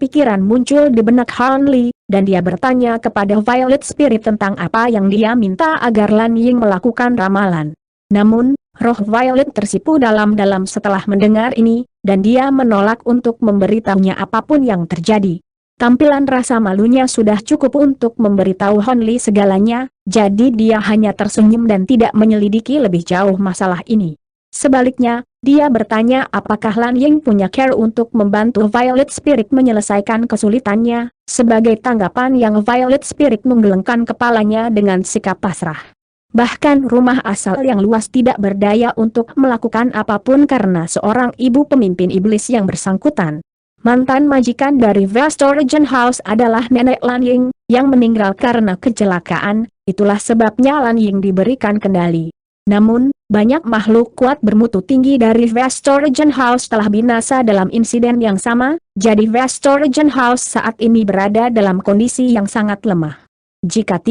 pikiran muncul di benak Han Li, dan dia bertanya kepada Violet Spirit tentang apa yang dia minta agar Lan Ying melakukan ramalan. Namun, roh Violet tersipu dalam-dalam setelah mendengar ini, dan dia menolak untuk memberitahunya apapun yang terjadi. Tampilan rasa malunya sudah cukup untuk memberitahu Han Li segalanya, jadi dia hanya tersenyum dan tidak menyelidiki lebih jauh masalah ini. Sebaliknya, dia bertanya apakah Lan Ying punya care untuk membantu Violet Spirit menyelesaikan kesulitannya. Sebagai tanggapan yang Violet Spirit menggelengkan kepalanya dengan sikap pasrah. Bahkan rumah asal yang luas tidak berdaya untuk melakukan apapun karena seorang ibu pemimpin iblis yang bersangkutan. Mantan majikan dari Vestorgen House adalah nenek Lan Ying, yang meninggal karena kecelakaan, itulah sebabnya Lan Ying diberikan kendali. Namun, banyak makhluk kuat bermutu tinggi dari Vestorgen House telah binasa dalam insiden yang sama, jadi Vestorgen House saat ini berada dalam kondisi yang sangat lemah. Jika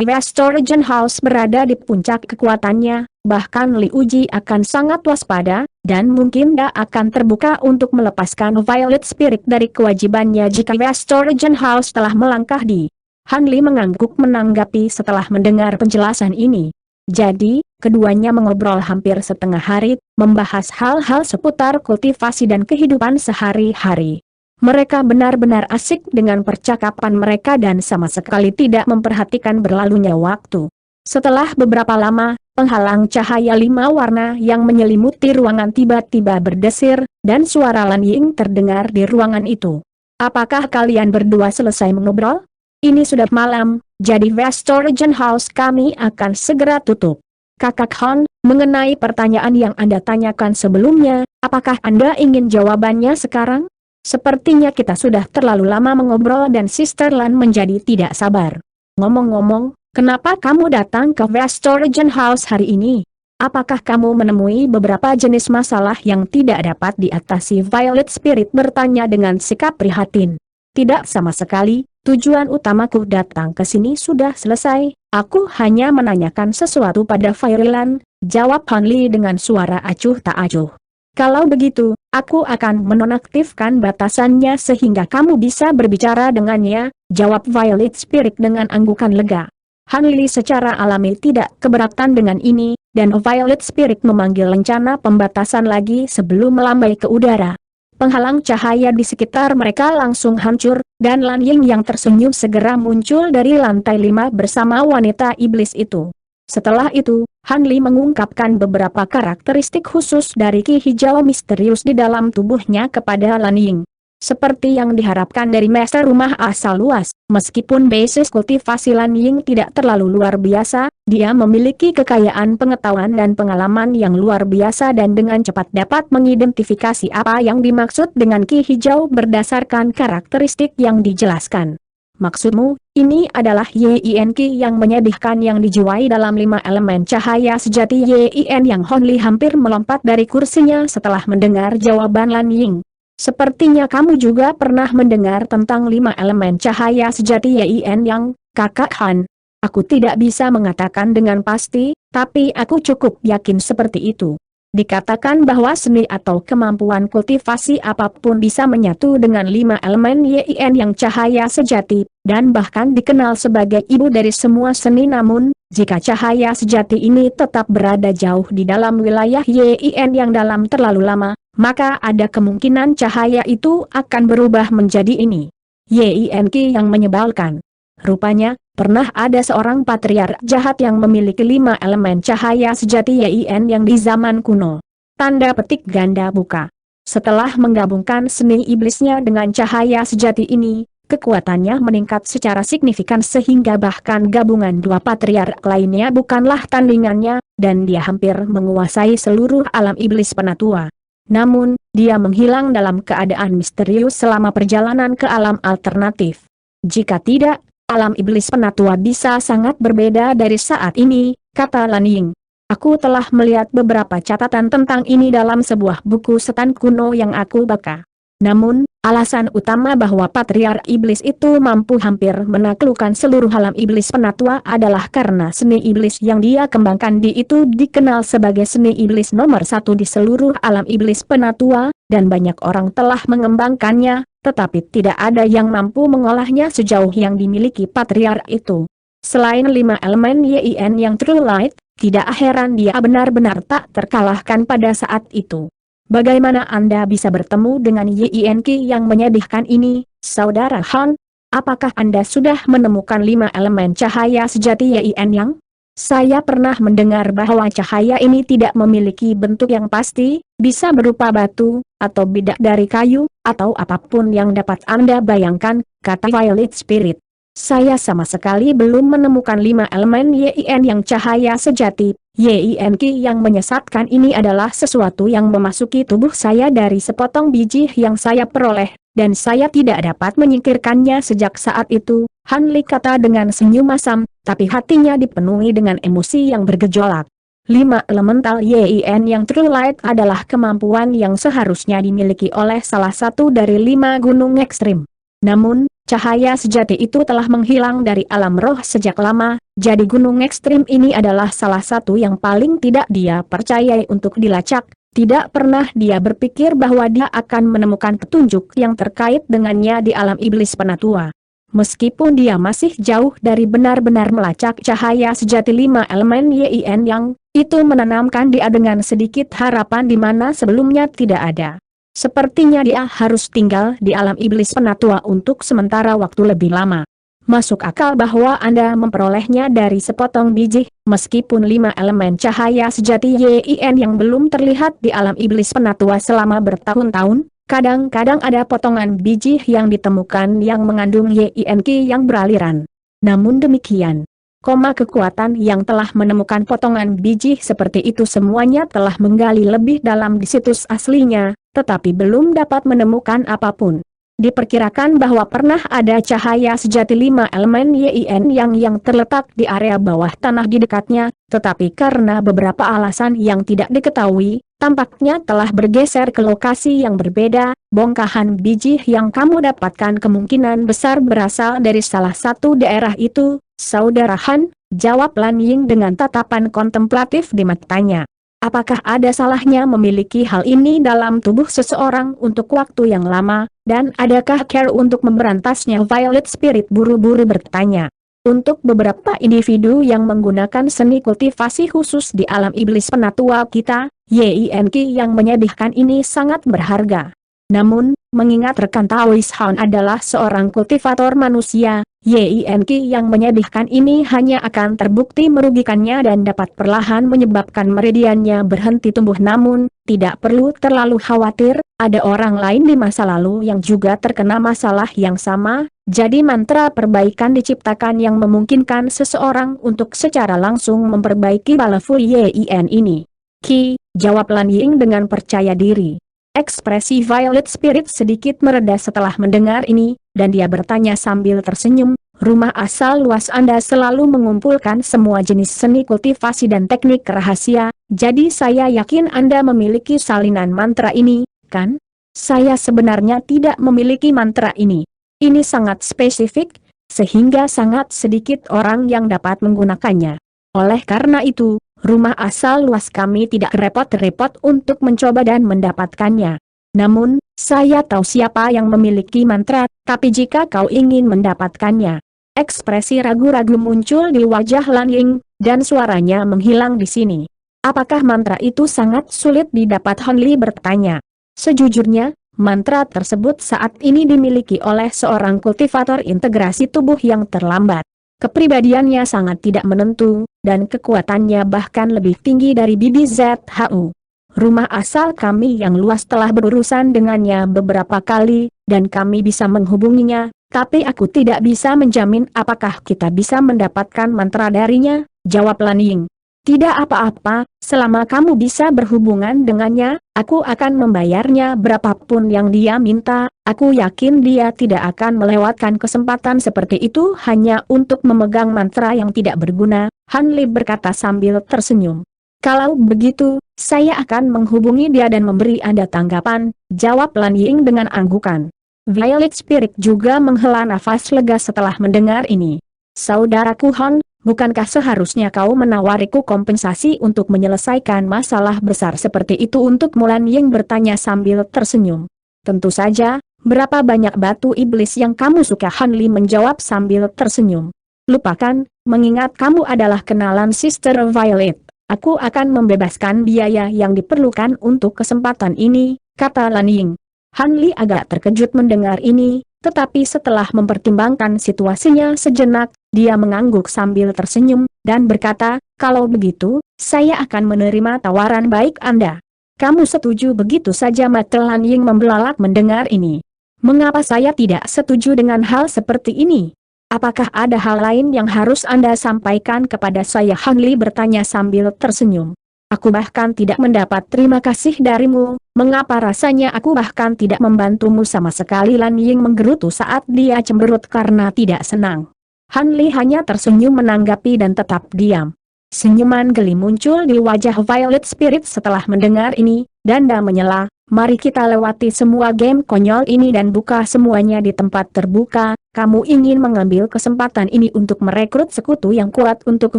Vestorgen House berada di puncak kekuatannya, bahkan Li Uji akan sangat waspada, dan mungkin dia akan terbuka untuk melepaskan Violet Spirit dari kewajibannya jika Vestorgen House telah melangkah di. Han Li mengangguk menanggapi setelah mendengar penjelasan ini. Jadi, keduanya mengobrol hampir setengah hari, membahas hal-hal seputar kultivasi dan kehidupan sehari-hari. Mereka benar-benar asik dengan percakapan mereka dan sama sekali tidak memperhatikan berlalunya waktu. Setelah beberapa lama, penghalang cahaya 5 warna yang menyelimuti ruangan tiba-tiba berdesir, dan suara Lan Ying terdengar di ruangan itu. Apakah kalian berdua selesai mengobrol? Ini sudah malam, jadi Vestorgen House kami akan segera tutup. Kakak Han, mengenai pertanyaan yang Anda tanyakan sebelumnya, apakah Anda ingin jawabannya sekarang? Sepertinya kita sudah terlalu lama mengobrol dan Sister Lan menjadi tidak sabar. Ngomong-ngomong, Kenapa kamu datang ke Vestorgen House hari ini? Apakah kamu menemui beberapa jenis masalah yang tidak dapat diatasi? Violet Spirit bertanya dengan sikap prihatin. Tidak sama sekali, tujuan utamaku datang ke sini sudah selesai, aku hanya menanyakan sesuatu pada Fairyland, jawab Han Li dengan suara acuh tak acuh. Kalau begitu, aku akan menonaktifkan batasannya sehingga kamu bisa berbicara dengannya, jawab Violet Spirit dengan anggukan lega. Han Li secara alami tidak keberatan dengan ini, dan Violet Spirit memanggil lencana pembatasan lagi sebelum melambai ke udara. Penghalang cahaya di sekitar mereka langsung hancur, dan Lan Ying yang tersenyum segera muncul dari lantai 5 bersama wanita iblis itu. Setelah itu, Han Li mengungkapkan beberapa karakteristik khusus dari ki hijau misterius di dalam tubuhnya kepada Lan Ying. Seperti yang diharapkan dari master rumah asal luas, meskipun basis kultivasi Lan Ying tidak terlalu luar biasa, dia memiliki kekayaan pengetahuan dan pengalaman yang luar biasa dan dengan cepat dapat mengidentifikasi apa yang dimaksud dengan ki hijau berdasarkan karakteristik yang dijelaskan. Maksudmu, ini adalah Yin Qi yang menyedihkan yang dijiwai dalam 5 elemen cahaya sejati Yin yang Han Li hampir melompat dari kursinya setelah mendengar jawaban Lan Ying. Sepertinya kamu juga pernah mendengar tentang 5 elemen cahaya sejati Yin yang, Kakak Han. Aku tidak bisa mengatakan dengan pasti, tapi aku cukup yakin seperti itu. Dikatakan bahwa seni atau kemampuan kultivasi apapun bisa menyatu dengan 5 elemen Yin yang cahaya sejati, dan bahkan dikenal sebagai ibu dari semua seni. Namun, jika cahaya sejati ini tetap berada jauh di dalam wilayah Yin yang dalam terlalu lama, maka ada kemungkinan cahaya itu akan berubah menjadi ini. Yin Qi yang menyebalkan. Rupanya, pernah ada seorang patriark jahat yang memiliki 5 elemen cahaya sejati Yin yang di zaman kuno. Tanda petik ganda buka. Setelah menggabungkan seni iblisnya dengan cahaya sejati ini, kekuatannya meningkat secara signifikan sehingga bahkan gabungan 2 patriark lainnya bukanlah tandingannya, dan dia hampir menguasai seluruh alam iblis penatua. Namun, dia menghilang dalam keadaan misterius selama perjalanan ke alam alternatif. Jika tidak, alam iblis penatua bisa sangat berbeda dari saat ini, kata Lan Ying. Aku telah melihat beberapa catatan tentang ini dalam sebuah buku setan kuno yang aku baca. Namun, alasan utama bahwa patriark iblis itu mampu hampir menaklukkan seluruh alam iblis penatua adalah karena seni iblis yang dia kembangkan itu dikenal sebagai seni iblis nomor 1 di seluruh alam iblis penatua, dan banyak orang telah mengembangkannya, tetapi tidak ada yang mampu mengolahnya sejauh yang dimiliki patriark itu. Selain 5 elemen Yin yang True Light, tidak heran dia benar-benar tak terkalahkan pada saat itu. Bagaimana Anda bisa bertemu dengan Yin Qi yang menyedihkan ini, Saudara Han? Apakah Anda sudah menemukan 5 elemen cahaya sejati Yin yang? Saya pernah mendengar bahwa cahaya ini tidak memiliki bentuk yang pasti, bisa berupa batu, atau bidak dari kayu, atau apapun yang dapat Anda bayangkan, kata Violet Spirit. Saya sama sekali belum menemukan 5 elemen Yin yang cahaya sejati. Yin Qi yang menyesatkan ini adalah sesuatu yang memasuki tubuh saya dari sepotong biji yang saya peroleh, dan saya tidak dapat menyingkirkannya sejak saat itu, Han Li kata dengan senyum masam, tapi hatinya dipenuhi dengan emosi yang bergejolak. 5 elemental Yin yang True Light adalah kemampuan yang seharusnya dimiliki oleh salah satu dari 5 gunung ekstrim. Namun, cahaya sejati itu telah menghilang dari alam roh sejak lama, jadi gunung ekstrim ini adalah salah satu yang paling tidak dia percayai untuk dilacak. Tidak pernah dia berpikir bahwa dia akan menemukan petunjuk yang terkait dengannya di alam iblis penatua. Meskipun dia masih jauh dari benar-benar melacak cahaya sejati 5 elemen Yin yang, itu menanamkan dia dengan sedikit harapan di mana sebelumnya tidak ada. Sepertinya dia harus tinggal di alam iblis penatua untuk sementara waktu lebih lama. Masuk akal bahwa Anda memperolehnya dari sepotong biji, meskipun 5 elemen cahaya sejati Yin yang belum terlihat di alam iblis penatua selama bertahun-tahun. Kadang-kadang ada potongan biji yang ditemukan yang mengandung Yin Qi yang beraliran. Namun demikian, kekuatan yang telah menemukan potongan biji seperti itu semuanya telah menggali lebih dalam di situs aslinya, tetapi belum dapat menemukan apapun. Diperkirakan bahwa pernah ada cahaya sejati 5 elemen Yin yang terletak di area bawah tanah di dekatnya, tetapi karena beberapa alasan yang tidak diketahui, tampaknya telah bergeser ke lokasi yang berbeda. Bongkahan biji yang kamu dapatkan kemungkinan besar berasal dari salah satu daerah itu, Saudara Han, jawab Lan Ying dengan tatapan kontemplatif di matanya. Apakah ada salahnya memiliki hal ini dalam tubuh seseorang untuk waktu yang lama, dan adakah care untuk memberantasnya? Violet Spirit buru-buru bertanya. Untuk beberapa individu yang menggunakan seni kultivasi khusus di alam iblis penatua kita, Yinki yang menyedihkan ini sangat berharga. Namun, mengingat rekan Taoist Han adalah seorang kultivator manusia, Yinki yang menyedihkan ini hanya akan terbukti merugikannya dan dapat perlahan menyebabkan meridiannya berhenti tumbuh. Namun, tidak perlu terlalu khawatir, ada orang lain di masa lalu yang juga terkena masalah yang sama, jadi mantra perbaikan diciptakan yang memungkinkan seseorang untuk secara langsung memperbaiki balafu Yin ini. Ki, jawab Lan Ying dengan percaya diri. Ekspresi Violet Spirit sedikit mereda setelah mendengar ini, dan dia bertanya sambil tersenyum, rumah asal luas Anda selalu mengumpulkan semua jenis seni kultivasi dan teknik rahasia, jadi saya yakin Anda memiliki salinan mantra ini, kan? Saya sebenarnya tidak memiliki mantra ini. Ini sangat spesifik, sehingga sangat sedikit orang yang dapat menggunakannya. Oleh karena itu, rumah asal luas kami tidak repot-repot untuk mencoba dan mendapatkannya. Namun, saya tahu siapa yang memiliki mantra, tapi jika kau ingin mendapatkannya. Ekspresi ragu-ragu muncul di wajah Lan Ying, dan suaranya menghilang di sini. Apakah mantra itu sangat sulit didapat? Han Li bertanya. Sejujurnya, mantra tersebut saat ini dimiliki oleh seorang kultivator integrasi tubuh yang terlambat. Kepribadiannya sangat tidak menentu, dan kekuatannya bahkan lebih tinggi dari Bibi ZHU. Rumah asal kami yang luas telah berurusan dengannya beberapa kali, dan kami bisa menghubunginya, tapi aku tidak bisa menjamin apakah kita bisa mendapatkan mantra darinya, jawab Lan Ying. Tidak apa-apa, selama kamu bisa berhubungan dengannya, aku akan membayarnya berapapun yang dia minta. Aku yakin dia tidak akan melewatkan kesempatan seperti itu hanya untuk memegang mantra yang tidak berguna, Han Li berkata sambil tersenyum. Kalau begitu, saya akan menghubungi dia dan memberi Anda tanggapan, jawab Lan Ying dengan anggukan. Violet Spirit juga menghela nafas lega setelah mendengar ini. Saudaraku Han, bukankah seharusnya kau menawariku kompensasi untuk menyelesaikan masalah besar seperti itu untuk Lan Ying bertanya sambil tersenyum. Tentu saja, berapa banyak batu iblis yang kamu suka? Han Li menjawab sambil tersenyum. Lupakan, mengingat kamu adalah kenalan Sister Violet. Aku akan membebaskan biaya yang diperlukan untuk kesempatan ini, kata Lan Ying. Han Li agak terkejut mendengar ini, tetapi setelah mempertimbangkan situasinya sejenak, dia mengangguk sambil tersenyum, dan berkata, kalau begitu, saya akan menerima tawaran baik Anda. Kamu setuju? Begitu saja mata Lan Ying membelalak mendengar ini. Mengapa saya tidak setuju dengan hal seperti ini? Apakah ada hal lain yang harus Anda sampaikan kepada saya? Han Li bertanya sambil tersenyum. Aku bahkan tidak mendapat terima kasih darimu, mengapa rasanya aku bahkan tidak membantumu sama sekali? Lan Ying menggerutu saat dia cemberut karena tidak senang. Han Li hanya tersenyum menanggapi dan tetap diam. Senyuman geli muncul di wajah Violet Spirit setelah mendengar ini, dan dia menyela, mari kita lewati semua game konyol ini dan buka semuanya di tempat terbuka. Kamu ingin mengambil kesempatan ini untuk merekrut sekutu yang kuat untuk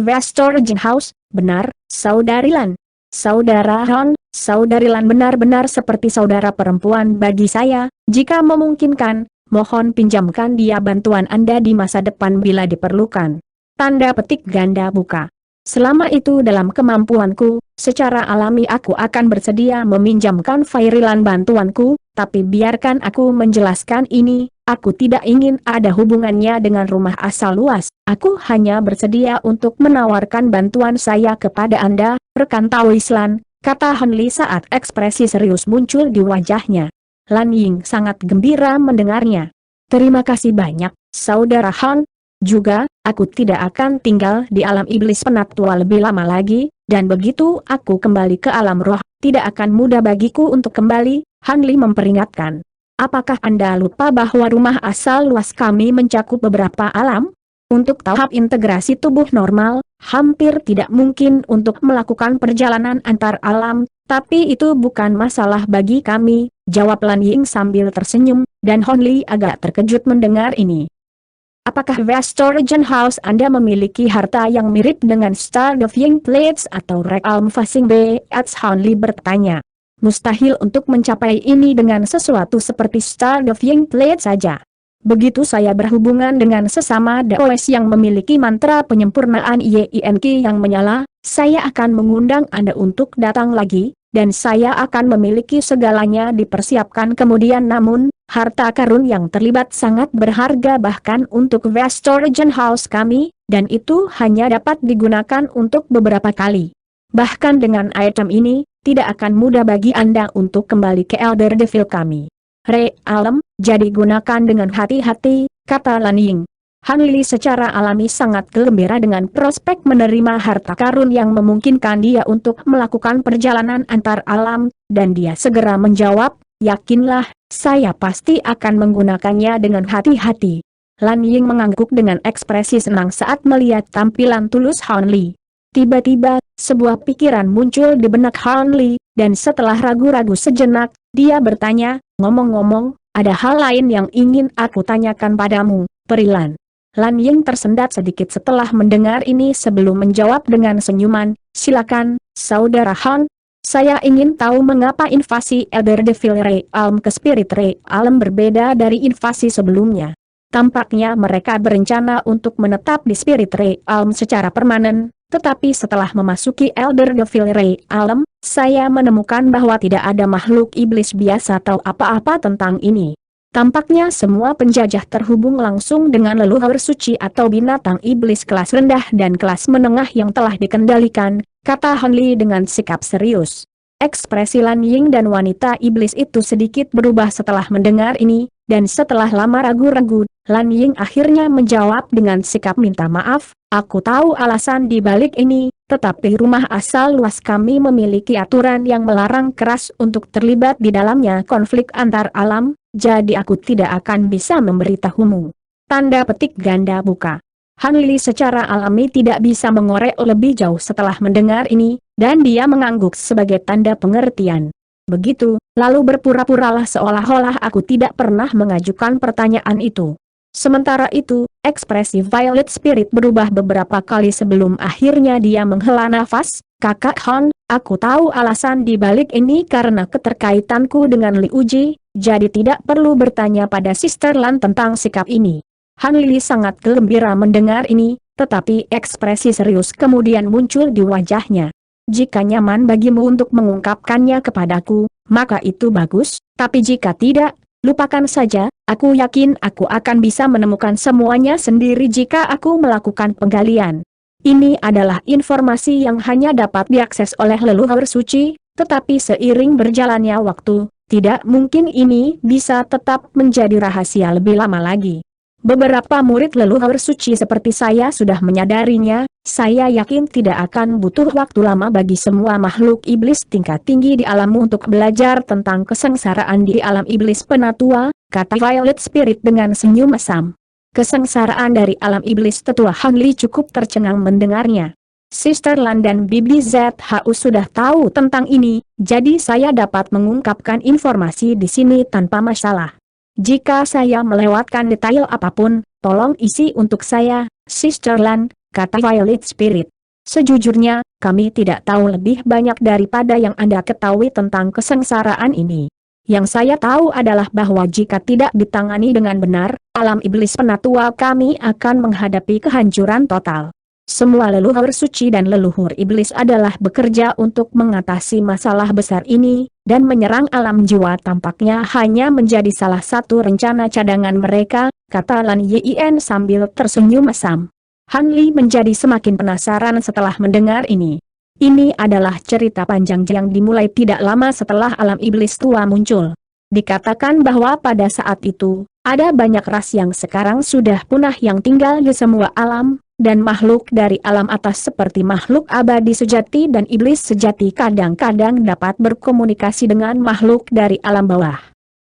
Western House, benar, Saudari Lan? Saudara Han, Saudari Lan benar-benar seperti saudara perempuan bagi saya, jika memungkinkan, mohon pinjamkan dia bantuan Anda di masa depan bila diperlukan. Tanda petik ganda buka. Selama itu dalam kemampuanku, secara alami aku akan bersedia meminjamkan Fairilan bantuanku, tapi biarkan aku menjelaskan ini, aku tidak ingin ada hubungannya dengan rumah asal luas, aku hanya bersedia untuk menawarkan bantuan saya kepada Anda, rekan Taoist Lan, kata Han Li saat ekspresi serius muncul di wajahnya. Lan Ying sangat gembira mendengarnya. Terima kasih banyak, Saudara Han. Juga, aku tidak akan tinggal di alam iblis penatua lebih lama lagi, dan begitu aku kembali ke alam roh, tidak akan mudah bagiku untuk kembali, Han Li memperingatkan. Apakah Anda lupa bahwa rumah asal luas kami mencakup beberapa alam? Untuk tahap integrasi tubuh normal, hampir tidak mungkin untuk melakukan perjalanan antar alam, tapi itu bukan masalah bagi kami, jawab Lan Ying sambil tersenyum, dan Hon Li agak terkejut mendengar ini. Apakah Vestorgen House Anda memiliki harta yang mirip dengan Star Diving Plates atau Realm Facing Beats? Hon Li bertanya. Mustahil untuk mencapai ini dengan sesuatu seperti Star Diving Plate saja. Begitu saya berhubungan dengan sesama DOS yang memiliki mantra penyempurnaan YINQ yang menyala, saya akan mengundang Anda untuk datang lagi, dan saya akan memiliki segalanya dipersiapkan kemudian. Namun, harta karun yang terlibat sangat berharga bahkan untuk Vestorgen House kami, dan itu hanya dapat digunakan untuk beberapa kali. Bahkan dengan item ini, tidak akan mudah bagi Anda untuk kembali ke Elder Devil kami. Realm, jadi gunakan dengan hati-hati, kata Lan Ying. Han Li secara alami sangat gembira dengan prospek menerima harta karun yang memungkinkan dia untuk melakukan perjalanan antar alam, dan dia segera menjawab, yakinlah, saya pasti akan menggunakannya dengan hati-hati. Lan Ying mengangguk dengan ekspresi senang saat melihat tampilan tulus Han Li. Tiba-tiba, sebuah pikiran muncul di benak Han Li, dan setelah ragu-ragu sejenak, dia bertanya, ngomong-ngomong, ada hal lain yang ingin aku tanyakan padamu, Perilan. Lan Ying tersendat sedikit setelah mendengar ini sebelum menjawab dengan senyuman, silakan, Saudara Han. Saya ingin tahu mengapa invasi Elder Devil Realm ke Spirit Realm berbeda dari invasi sebelumnya. Tampaknya mereka berencana untuk menetap di Spirit Realm secara permanen. Tetapi setelah memasuki Elder Devil Realm, saya menemukan bahwa tidak ada makhluk iblis biasa atau apa-apa tentang ini. Tampaknya semua penjajah terhubung langsung dengan leluhur suci atau binatang iblis kelas rendah dan kelas menengah yang telah dikendalikan, kata Han Li dengan sikap serius. Ekspresi Lan Ying dan wanita iblis itu sedikit berubah setelah mendengar ini, dan setelah lama ragu-ragu, Lan Ying akhirnya menjawab dengan sikap minta maaf, aku tahu alasan di balik ini, tetapi rumah asal luas kami memiliki aturan yang melarang keras untuk terlibat di dalamnya konflik antar alam, jadi aku tidak akan bisa memberitahumu. Tanda petik ganda buka. Han Li secara alami tidak bisa mengorek lebih jauh setelah mendengar ini, dan dia mengangguk sebagai tanda pengertian. Begitu, lalu berpura-puralah seolah-olah aku tidak pernah mengajukan pertanyaan itu. Sementara itu, ekspresi Violet Spirit berubah beberapa kali sebelum akhirnya dia menghela nafas, Kakak Han, aku tahu alasan di balik ini karena keterkaitanku dengan Liu Ji, jadi tidak perlu bertanya pada Sister Lan tentang sikap ini. Han Li sangat gembira mendengar ini, tetapi ekspresi serius kemudian muncul di wajahnya. Jika nyaman bagimu untuk mengungkapkannya kepadaku, maka itu bagus, tapi jika tidak, lupakan saja, aku yakin aku akan bisa menemukan semuanya sendiri jika aku melakukan penggalian. Ini adalah informasi yang hanya dapat diakses oleh leluhur suci, tetapi seiring berjalannya waktu, tidak mungkin ini bisa tetap menjadi rahasia lebih lama lagi. Beberapa murid leluhur suci seperti saya sudah menyadarinya, saya yakin tidak akan butuh waktu lama bagi semua makhluk iblis tingkat tinggi di alammu untuk belajar tentang kesengsaraan di alam iblis penatua, kata Violet Spirit dengan senyum asam. Kesengsaraan dari alam iblis tetua. Han Li cukup tercengang mendengarnya. Sister Lan dan Bibi ZHU sudah tahu tentang ini, jadi saya dapat mengungkapkan informasi di sini tanpa masalah. Jika saya melewatkan detail apapun, tolong isi untuk saya, Sister Lan, kata Violet Spirit. Sejujurnya, kami tidak tahu lebih banyak daripada yang Anda ketahui tentang kesengsaraan ini. Yang saya tahu adalah bahwa jika tidak ditangani dengan benar, alam iblis penatua kami akan menghadapi kehancuran total. Semua leluhur suci dan leluhur iblis adalah bekerja untuk mengatasi masalah besar ini, dan menyerang alam jiwa tampaknya hanya menjadi salah satu rencana cadangan mereka, kata Lan Yin sambil tersenyum asam. Han Li menjadi semakin penasaran setelah mendengar ini. Ini adalah cerita panjang yang dimulai tidak lama setelah alam iblis tua muncul. Dikatakan bahwa pada saat itu, ada banyak ras yang sekarang sudah punah yang tinggal di semua alam, dan makhluk dari alam atas seperti makhluk abadi sejati dan iblis sejati kadang-kadang dapat berkomunikasi dengan makhluk dari alam bawah.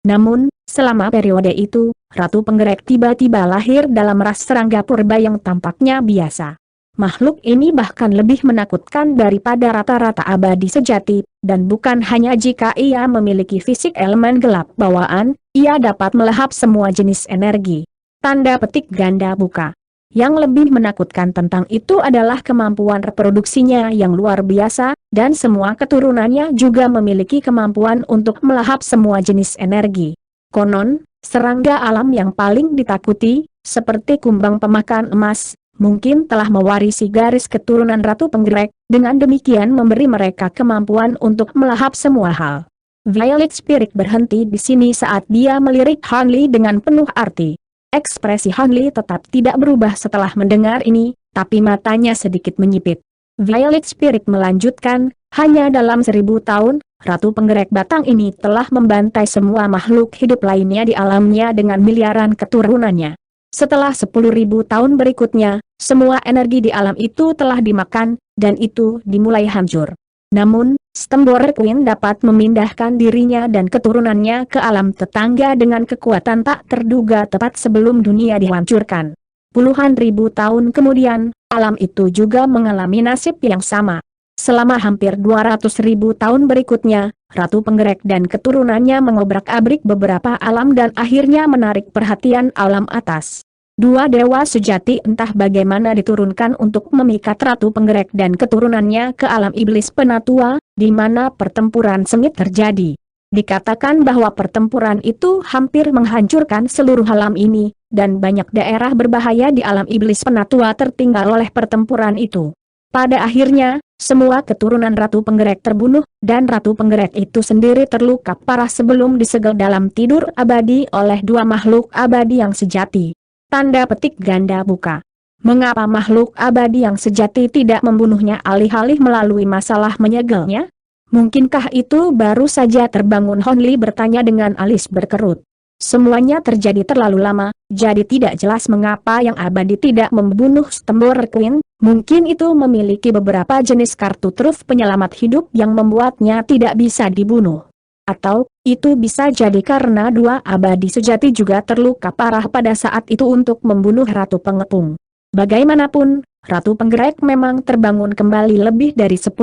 Namun, Selama periode itu, Ratu Penggerak tiba-tiba lahir dalam ras serangga purba yang tampaknya biasa. Makhluk ini bahkan lebih menakutkan daripada rata-rata abadi sejati, dan bukan hanya jika ia memiliki fisik elemen gelap bawaan, ia dapat melahap semua jenis energi. Tanda petik ganda buka. Yang lebih menakutkan tentang itu adalah kemampuan reproduksinya yang luar biasa, dan semua keturunannya juga memiliki kemampuan untuk melahap semua jenis energi. Konon, serangga alam yang paling ditakuti, seperti kumbang pemakan emas, mungkin telah mewarisi garis keturunan Ratu Penggerak, dengan demikian memberi mereka kemampuan untuk melahap semua hal. Violet Spirit berhenti di sini saat dia melirik Han Li dengan penuh arti. Ekspresi Han Li tetap tidak berubah setelah mendengar ini, tapi matanya sedikit menyipit. Violet Spirit melanjutkan, hanya dalam 1000 tahun, Ratu Penggerak Batang ini telah membantai semua makhluk hidup lainnya di alamnya dengan miliaran keturunannya. Setelah 10.000 tahun berikutnya, semua energi di alam itu telah dimakan, dan itu dimulai hancur. Namun, Stembor Queen dapat memindahkan dirinya dan keturunannya ke alam tetangga dengan kekuatan tak terduga tepat sebelum dunia dihancurkan. Puluhan ribu tahun kemudian, alam itu juga mengalami nasib yang sama. Selama hampir 200.000 tahun berikutnya, Ratu Penggerak dan keturunannya mengobrak-abrik beberapa alam dan akhirnya menarik perhatian alam atas. Dua dewa sejati entah bagaimana diturunkan untuk memikat Ratu Penggerak dan keturunannya ke alam iblis penatua, di mana pertempuran sengit terjadi. Dikatakan bahwa pertempuran itu hampir menghancurkan seluruh alam ini, dan banyak daerah berbahaya di alam iblis penatua tertinggal oleh pertempuran itu. Pada akhirnya, semua keturunan Ratu Penggerak terbunuh, dan Ratu Penggerak itu sendiri terluka parah sebelum disegel dalam tidur abadi oleh dua makhluk abadi yang sejati. Tanda petik ganda buka. Mengapa makhluk abadi yang sejati tidak membunuhnya alih-alih melalui masalah menyegelnya? Mungkinkah itu baru saja terbangun? Hon Li bertanya dengan alis berkerut. Semuanya terjadi terlalu lama, jadi tidak jelas mengapa yang abadi tidak membunuh Stembor Queen. Mungkin itu memiliki beberapa jenis kartu truf penyelamat hidup yang membuatnya tidak bisa dibunuh. Atau, itu bisa jadi karena dua abadi sejati juga terluka parah pada saat itu untuk membunuh Ratu Pengepung. Bagaimanapun, Ratu Penggerak memang terbangun kembali lebih dari 10.000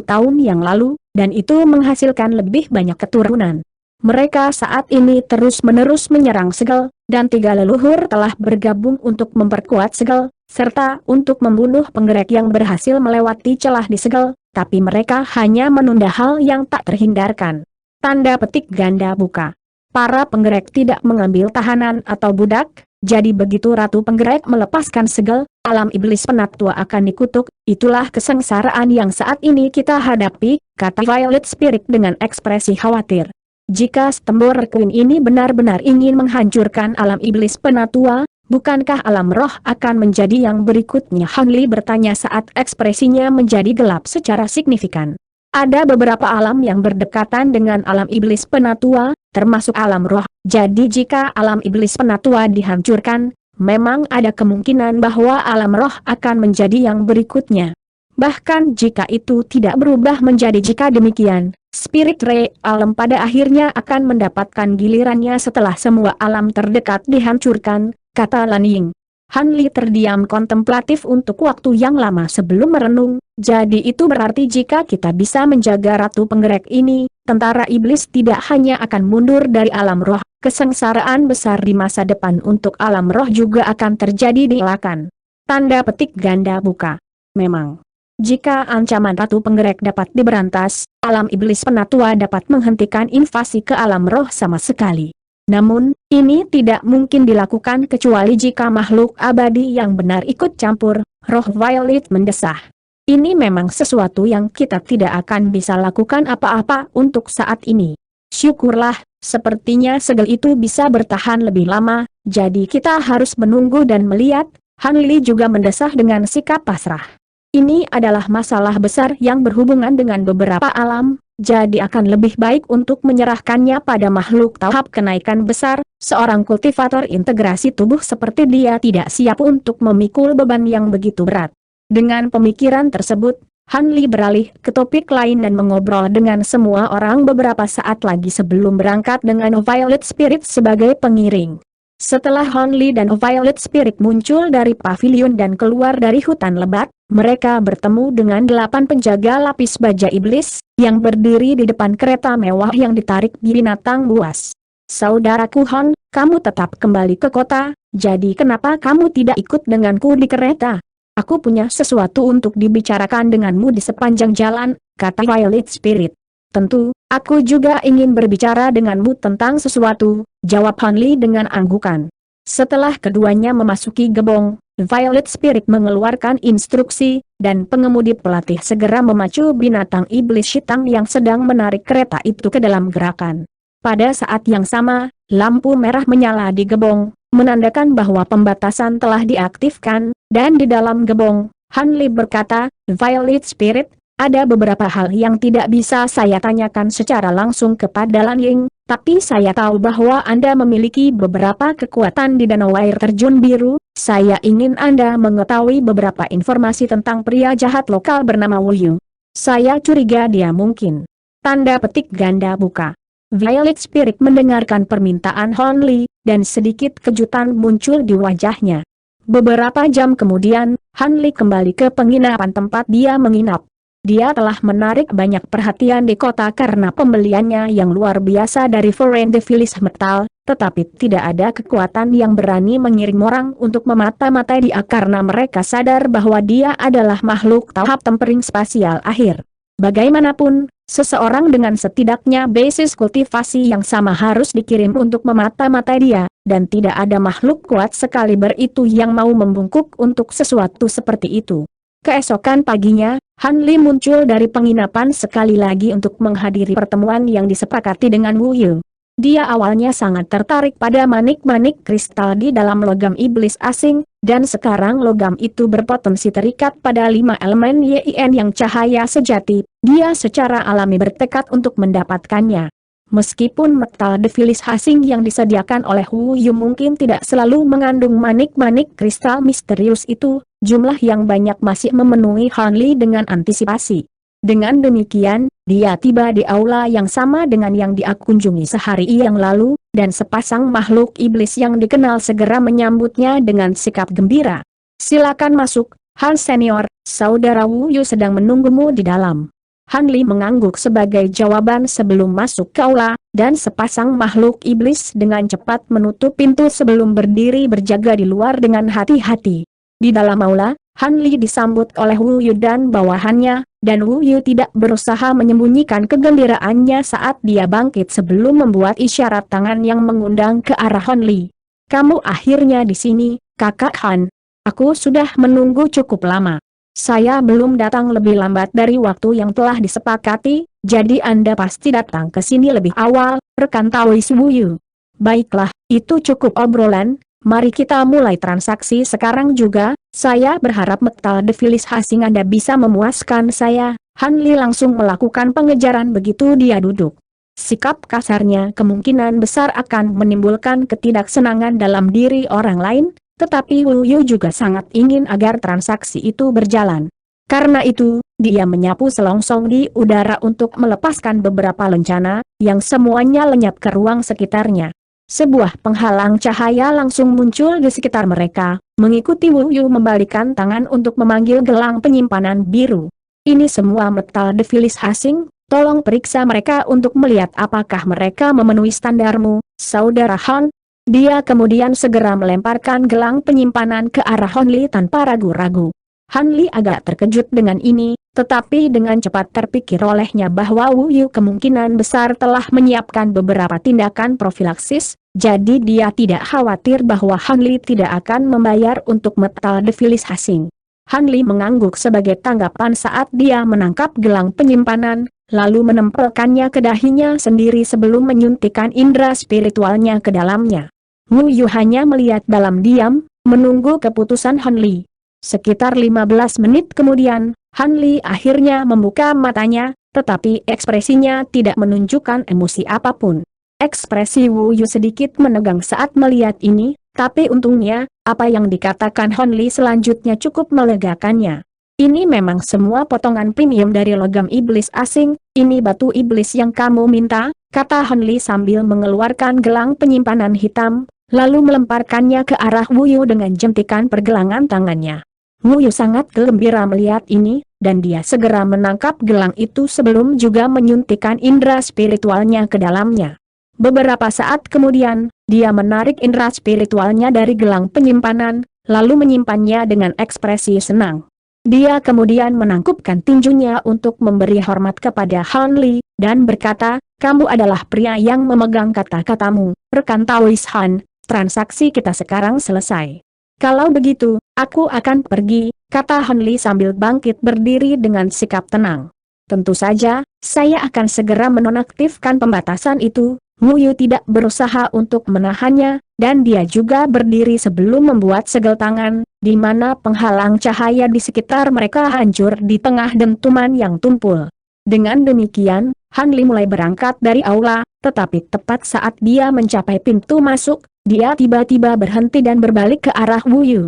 tahun yang lalu, dan itu menghasilkan lebih banyak keturunan. Mereka saat ini terus-menerus menyerang segel, dan 3 leluhur telah bergabung untuk memperkuat segel, serta untuk membunuh penggerak yang berhasil melewati celah di segel, tapi mereka hanya menunda hal yang tak terhindarkan. Tanda petik ganda buka. Para penggerak tidak mengambil tahanan atau budak, jadi begitu Ratu Penggerak melepaskan segel, alam iblis penatua akan dikutuk. Itulah kesengsaraan yang saat ini kita hadapi, kata Violet Spirit dengan ekspresi khawatir. Jika Stembor Queen ini benar-benar ingin menghancurkan alam iblis penatua, bukankah alam roh akan menjadi yang berikutnya? Han Li bertanya saat ekspresinya menjadi gelap secara signifikan. Ada beberapa alam yang berdekatan dengan alam iblis penatua, termasuk alam roh. Jadi jika alam iblis penatua dihancurkan, memang ada kemungkinan bahwa alam roh akan menjadi yang berikutnya. Bahkan jika itu tidak berubah menjadi jika demikian, Spirit Ray alam pada akhirnya akan mendapatkan gilirannya setelah semua alam terdekat dihancurkan, kata Lan Ying. Han Li terdiam kontemplatif untuk waktu yang lama sebelum merenung. Jadi itu berarti jika kita bisa menjaga Ratu Penggerak ini, tentara iblis tidak hanya akan mundur dari alam roh, kesengsaraan besar di masa depan untuk alam roh juga akan terjadi dielakkan. Tanda petik ganda buka. Memang, jika ancaman Ratu Penggerak dapat diberantas, alam iblis penatua dapat menghentikan invasi ke alam roh sama sekali. Namun, ini tidak mungkin dilakukan kecuali jika makhluk abadi yang benar ikut campur, roh Violet mendesah. Ini memang sesuatu yang kita tidak akan bisa lakukan apa-apa untuk saat ini. Syukurlah, sepertinya segel itu bisa bertahan lebih lama, jadi kita harus menunggu dan melihat. Han Li juga mendesah dengan sikap pasrah. Ini adalah masalah besar yang berhubungan dengan beberapa alam, jadi akan lebih baik untuk menyerahkannya pada makhluk tahap kenaikan besar. Seorang kultivator integrasi tubuh seperti dia tidak siap untuk memikul beban yang begitu berat. Dengan pemikiran tersebut, Han Li beralih ke topik lain dan mengobrol dengan semua orang beberapa saat lagi sebelum berangkat dengan Violet Spirit sebagai pengiring. Setelah Han Li dan Violet Spirit muncul dari pavilion dan keluar dari hutan lebat, mereka bertemu dengan 8 penjaga lapis baja iblis, yang berdiri di depan kereta mewah yang ditarik binatang buas. "Saudaraku Han, kamu tetap kembali ke kota, jadi kenapa kamu tidak ikut denganku di kereta? Aku punya sesuatu untuk dibicarakan denganmu di sepanjang jalan," kata Violet Spirit. "Tentu, aku juga ingin berbicara denganmu tentang sesuatu," jawab Han Li dengan anggukan. Setelah keduanya memasuki gerbong, Violet Spirit mengeluarkan instruksi, dan pengemudi pelatih segera memacu binatang iblis hitam yang sedang menarik kereta itu ke dalam gerakan. Pada saat yang sama, lampu merah menyala di gerbong, menandakan bahwa pembatasan telah diaktifkan, dan di dalam gerbong, Han Li berkata, "Violet Spirit, ada beberapa hal yang tidak bisa saya tanyakan secara langsung kepada Lan Ying, tapi saya tahu bahwa Anda memiliki beberapa kekuatan di danau air terjun biru. Saya ingin Anda mengetahui beberapa informasi tentang pria jahat lokal bernama Wu Yu. Saya curiga dia mungkin." Tanda petik ganda buka. Violet Spirit mendengarkan permintaan Han Li, dan sedikit kejutan muncul di wajahnya. Beberapa jam kemudian, Han Li kembali ke penginapan tempat dia menginap. Dia telah menarik banyak perhatian di kota karena pembeliannya yang luar biasa dari Foreign Devilish Metal, tetapi tidak ada kekuatan yang berani mengirim orang untuk memata-matai dia karena mereka sadar bahwa dia adalah makhluk tahap tempering spasial akhir. Bagaimanapun, seseorang dengan setidaknya basis kultivasi yang sama harus dikirim untuk memata-matai dia, dan tidak ada makhluk kuat sekaliber itu yang mau membungkuk untuk sesuatu seperti itu. Keesokan paginya, Han Li muncul dari penginapan sekali lagi untuk menghadiri pertemuan yang disepakati dengan Wu Yu. Dia awalnya sangat tertarik pada manik-manik kristal di dalam logam iblis asing, dan sekarang logam itu berpotensi terikat pada 5 elemen Yin yang cahaya sejati. Dia secara alami bertekad untuk mendapatkannya. Meskipun metal devilish asing yang disediakan oleh Wu Yu mungkin tidak selalu mengandung manik-manik kristal misterius itu, jumlah yang banyak masih memenuhi Han Li dengan antisipasi. Dengan demikian, dia tiba di aula yang sama dengan yang dia kunjungi sehari yang lalu, dan sepasang makhluk iblis yang dikenal segera menyambutnya dengan sikap gembira. "Silakan masuk, Han Senior, saudara Wu Yu sedang menunggumu di dalam." Han Li mengangguk sebagai jawaban sebelum masuk ke aula, dan sepasang makhluk iblis dengan cepat menutup pintu sebelum berdiri berjaga di luar dengan hati-hati. Di dalam aula, Han Li disambut oleh Wu Yu dan bawahannya, dan Wu Yu tidak berusaha menyembunyikan kegembiraannya saat dia bangkit sebelum membuat isyarat tangan yang mengundang ke arah Han Li. "Kamu akhirnya di sini, Kakak Han. Aku sudah menunggu cukup lama. Saya belum datang lebih lambat dari waktu yang telah disepakati, jadi Anda pasti datang ke sini lebih awal," rekan Taois Wu Yu. "Baiklah, itu cukup obrolan, mari kita mulai transaksi sekarang juga. Saya berharap metal devilish asing Anda bisa memuaskan saya." Han Li langsung melakukan pengejaran begitu dia duduk. Sikap kasarnya kemungkinan besar akan menimbulkan ketidaksenangan dalam diri orang lain, tetapi Wu Yu juga sangat ingin agar transaksi itu berjalan. Karena itu, dia menyapu selongsong di udara untuk melepaskan beberapa lencana, yang semuanya lenyap ke ruang sekitarnya. Sebuah penghalang cahaya langsung muncul di sekitar mereka, mengikuti Wu Yu membalikkan tangan untuk memanggil gelang penyimpanan biru. "Ini semua metal devilish asing, tolong periksa mereka untuk melihat apakah mereka memenuhi standarmu, saudara Han." Dia kemudian segera melemparkan gelang penyimpanan ke arah Han Li tanpa ragu-ragu. Han Li agak terkejut dengan ini, tetapi dengan cepat terpikir olehnya bahwa Wu Yu kemungkinan besar telah menyiapkan beberapa tindakan profilaksis, jadi dia tidak khawatir bahwa Han Li tidak akan membayar untuk metal devilish asing. Han Li mengangguk sebagai tanggapan saat dia menangkap gelang penyimpanan, lalu menempelkannya ke dahinya sendiri sebelum menyuntikkan indera spiritualnya ke dalamnya. Wu Yu hanya melihat dalam diam, menunggu keputusan Han Li. Sekitar 15 menit kemudian, Han Li akhirnya membuka matanya, tetapi ekspresinya tidak menunjukkan emosi apapun. Ekspresi Wu Yu sedikit menegang saat melihat ini, tapi untungnya, apa yang dikatakan Han Li selanjutnya cukup melegakannya. Ini memang semua potongan premium dari logam iblis asing, ini batu iblis yang kamu minta, kata Han Li sambil mengeluarkan gelang penyimpanan hitam, lalu melemparkannya ke arah Wu Yu dengan jentikan pergelangan tangannya. Wu Yu sangat gembira melihat ini, dan dia segera menangkap gelang itu sebelum juga menyuntikkan indera spiritualnya ke dalamnya. Beberapa saat kemudian, dia menarik indera spiritualnya dari gelang penyimpanan, lalu menyimpannya dengan ekspresi senang. Dia kemudian menangkupkan tinjunya untuk memberi hormat kepada Han Li, dan berkata, kamu adalah pria yang memegang kata-katamu, rekan Taois Han, transaksi kita sekarang selesai. Kalau begitu, aku akan pergi, kata Han Li sambil bangkit berdiri dengan sikap tenang. Tentu saja, saya akan segera menonaktifkan pembatasan itu. Wu Yu tidak berusaha untuk menahannya, dan dia juga berdiri sebelum membuat segel tangan, di mana penghalang cahaya di sekitar mereka hancur di tengah dentuman yang tumpul. Dengan demikian, Han Li mulai berangkat dari aula, tetapi tepat saat dia mencapai pintu masuk, dia tiba-tiba berhenti dan berbalik ke arah Wu Yu.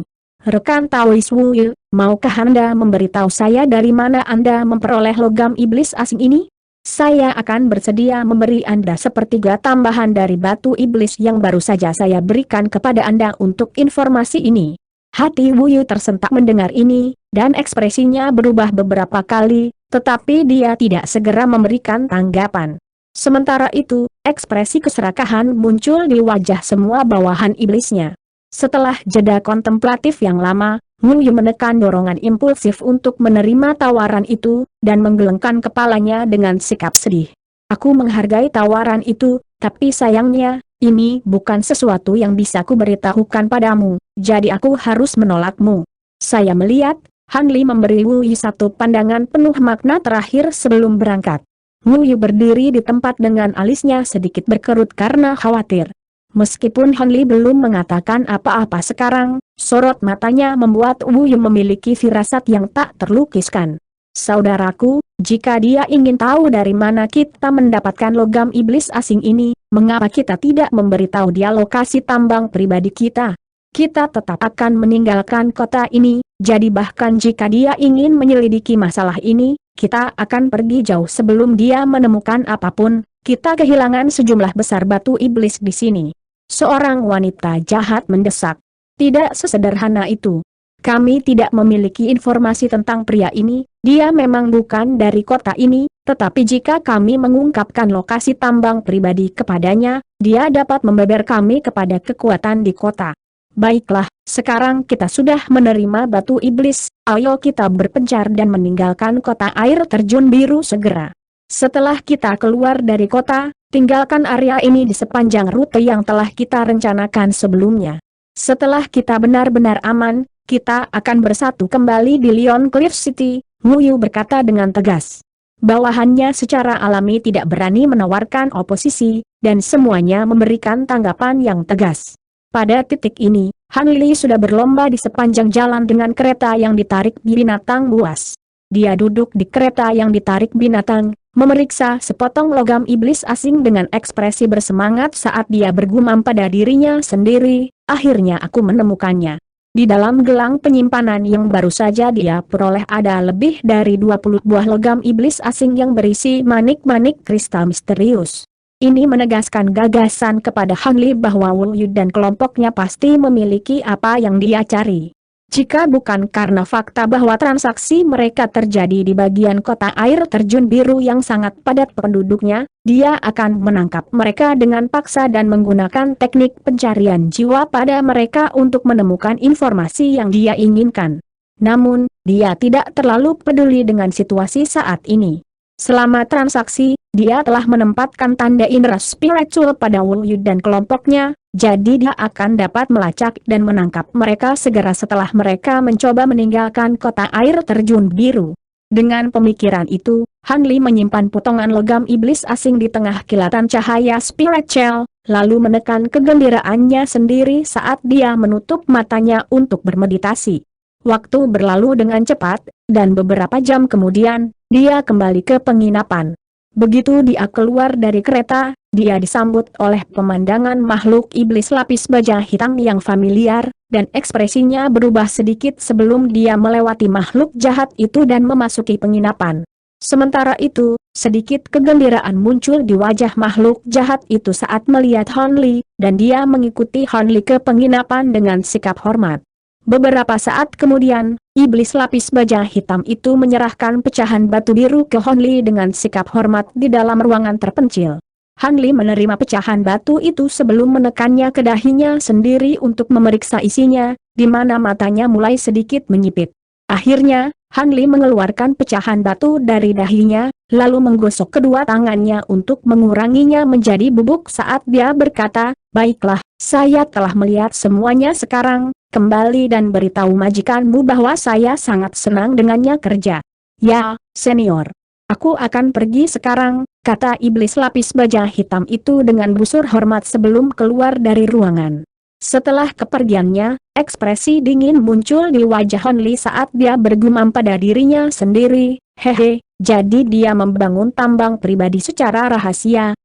Rekan Taois Wu Yu, maukah Anda memberitahu saya dari mana Anda memperoleh logam iblis asing ini? Saya akan bersedia memberi Anda sepertiga tambahan dari batu iblis yang baru saja saya berikan kepada Anda untuk informasi ini. Hati Wu Yu tersentak mendengar ini, dan ekspresinya berubah beberapa kali, tetapi dia tidak segera memberikan tanggapan. Sementara itu, ekspresi keserakahan muncul di wajah semua bawahan iblisnya. Setelah jeda kontemplatif yang lama, Wu Yu menekan dorongan impulsif untuk menerima tawaran itu, dan menggelengkan kepalanya dengan sikap sedih. Aku menghargai tawaran itu, tapi sayangnya, ini bukan sesuatu yang bisa kuberitahukan padamu, jadi aku harus menolakmu. Saya melihat, Han Li memberi Wu Yu satu pandangan penuh makna terakhir sebelum berangkat. Wu Yu berdiri di tempat dengan alisnya sedikit berkerut karena khawatir. Meskipun Han Li belum mengatakan apa-apa sekarang, sorot matanya membuat Wu Yu memiliki firasat yang tak terlukiskan. Saudaraku, jika dia ingin tahu dari mana kita mendapatkan logam iblis asing ini, mengapa kita tidak memberitahu dia lokasi tambang pribadi kita? Kita tetap akan meninggalkan kota ini, jadi bahkan jika dia ingin menyelidiki masalah ini, kita akan pergi jauh sebelum dia menemukan apapun. Kita kehilangan sejumlah besar batu iblis di sini. Seorang wanita jahat mendesak. Tidak sesederhana itu. Kami tidak memiliki informasi tentang pria ini, dia memang bukan dari kota ini, tetapi jika kami mengungkapkan lokasi tambang pribadi kepadanya, dia dapat membeber kami kepada kekuatan di kota. Baiklah, sekarang kita sudah menerima batu iblis, ayo kita berpencar dan meninggalkan kota air terjun biru segera. Setelah kita keluar dari kota, tinggalkan area ini di sepanjang rute yang telah kita rencanakan sebelumnya. Setelah kita benar-benar aman, kita akan bersatu kembali di Lion Cliff City, Wu Yu berkata dengan tegas. Bawahannya secara alami tidak berani menawarkan oposisi, dan semuanya memberikan tanggapan yang tegas. Pada titik ini, Han Li sudah berlomba di sepanjang jalan dengan kereta yang ditarik binatang buas. Dia duduk di kereta yang ditarik binatang, memeriksa sepotong logam iblis asing dengan ekspresi bersemangat saat dia bergumam pada dirinya sendiri, akhirnya aku menemukannya. Di dalam gelang penyimpanan yang baru saja dia peroleh ada lebih dari 20 buah logam iblis asing yang berisi manik-manik kristal misterius. Ini menegaskan gagasan kepada Han Li bahwa Wu Yu dan kelompoknya pasti memiliki apa yang dia cari. Jika bukan karena fakta bahwa transaksi mereka terjadi di bagian kota air terjun biru yang sangat padat penduduknya, dia akan menangkap mereka dengan paksa dan menggunakan teknik pencarian jiwa pada mereka untuk menemukan informasi yang dia inginkan. Namun, dia tidak terlalu peduli dengan situasi saat ini. Selama transaksi, dia telah menempatkan tanda indera spiritual pada Wu Yu dan kelompoknya, jadi dia akan dapat melacak dan menangkap mereka segera setelah mereka mencoba meninggalkan kota air terjun biru. Dengan pemikiran itu, Han Li menyimpan potongan logam iblis asing di tengah kilatan cahaya spiritual, lalu menekan kegembiraannya sendiri saat dia menutup matanya untuk bermeditasi. Waktu berlalu dengan cepat, dan beberapa jam kemudian, dia kembali ke penginapan. Begitu dia keluar dari kereta, dia disambut oleh pemandangan makhluk iblis lapis baja hitam yang familiar, dan ekspresinya berubah sedikit sebelum dia melewati makhluk jahat itu dan memasuki penginapan. Sementara itu, sedikit kegembiraan muncul di wajah makhluk jahat itu saat melihat Hon Li, dan dia mengikuti Hon Li ke penginapan dengan sikap hormat. Beberapa saat kemudian, iblis lapis baja hitam itu menyerahkan pecahan batu biru ke Hon Li dengan sikap hormat di dalam ruangan terpencil. Hon Li menerima pecahan batu itu sebelum menekannya ke dahinya sendiri untuk memeriksa isinya, di mana matanya mulai sedikit menyipit. Akhirnya, Han Li mengeluarkan pecahan batu dari dahinya, lalu menggosok kedua tangannya untuk menguranginya menjadi bubuk saat dia berkata, "Baiklah, saya telah melihat semuanya sekarang, kembali dan beritahu majikanmu bahwa saya sangat senang dengannya kerja." "Ya, senior. Aku akan pergi sekarang," kata iblis lapis baja hitam itu dengan busur hormat sebelum keluar dari ruangan. Setelah kepergiannya, ekspresi dingin muncul di wajah Hon Li saat dia bergumam pada dirinya sendiri, "Hehe, jadi dia membangun tambang pribadi secara rahasia,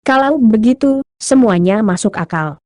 kalau begitu, semuanya masuk akal."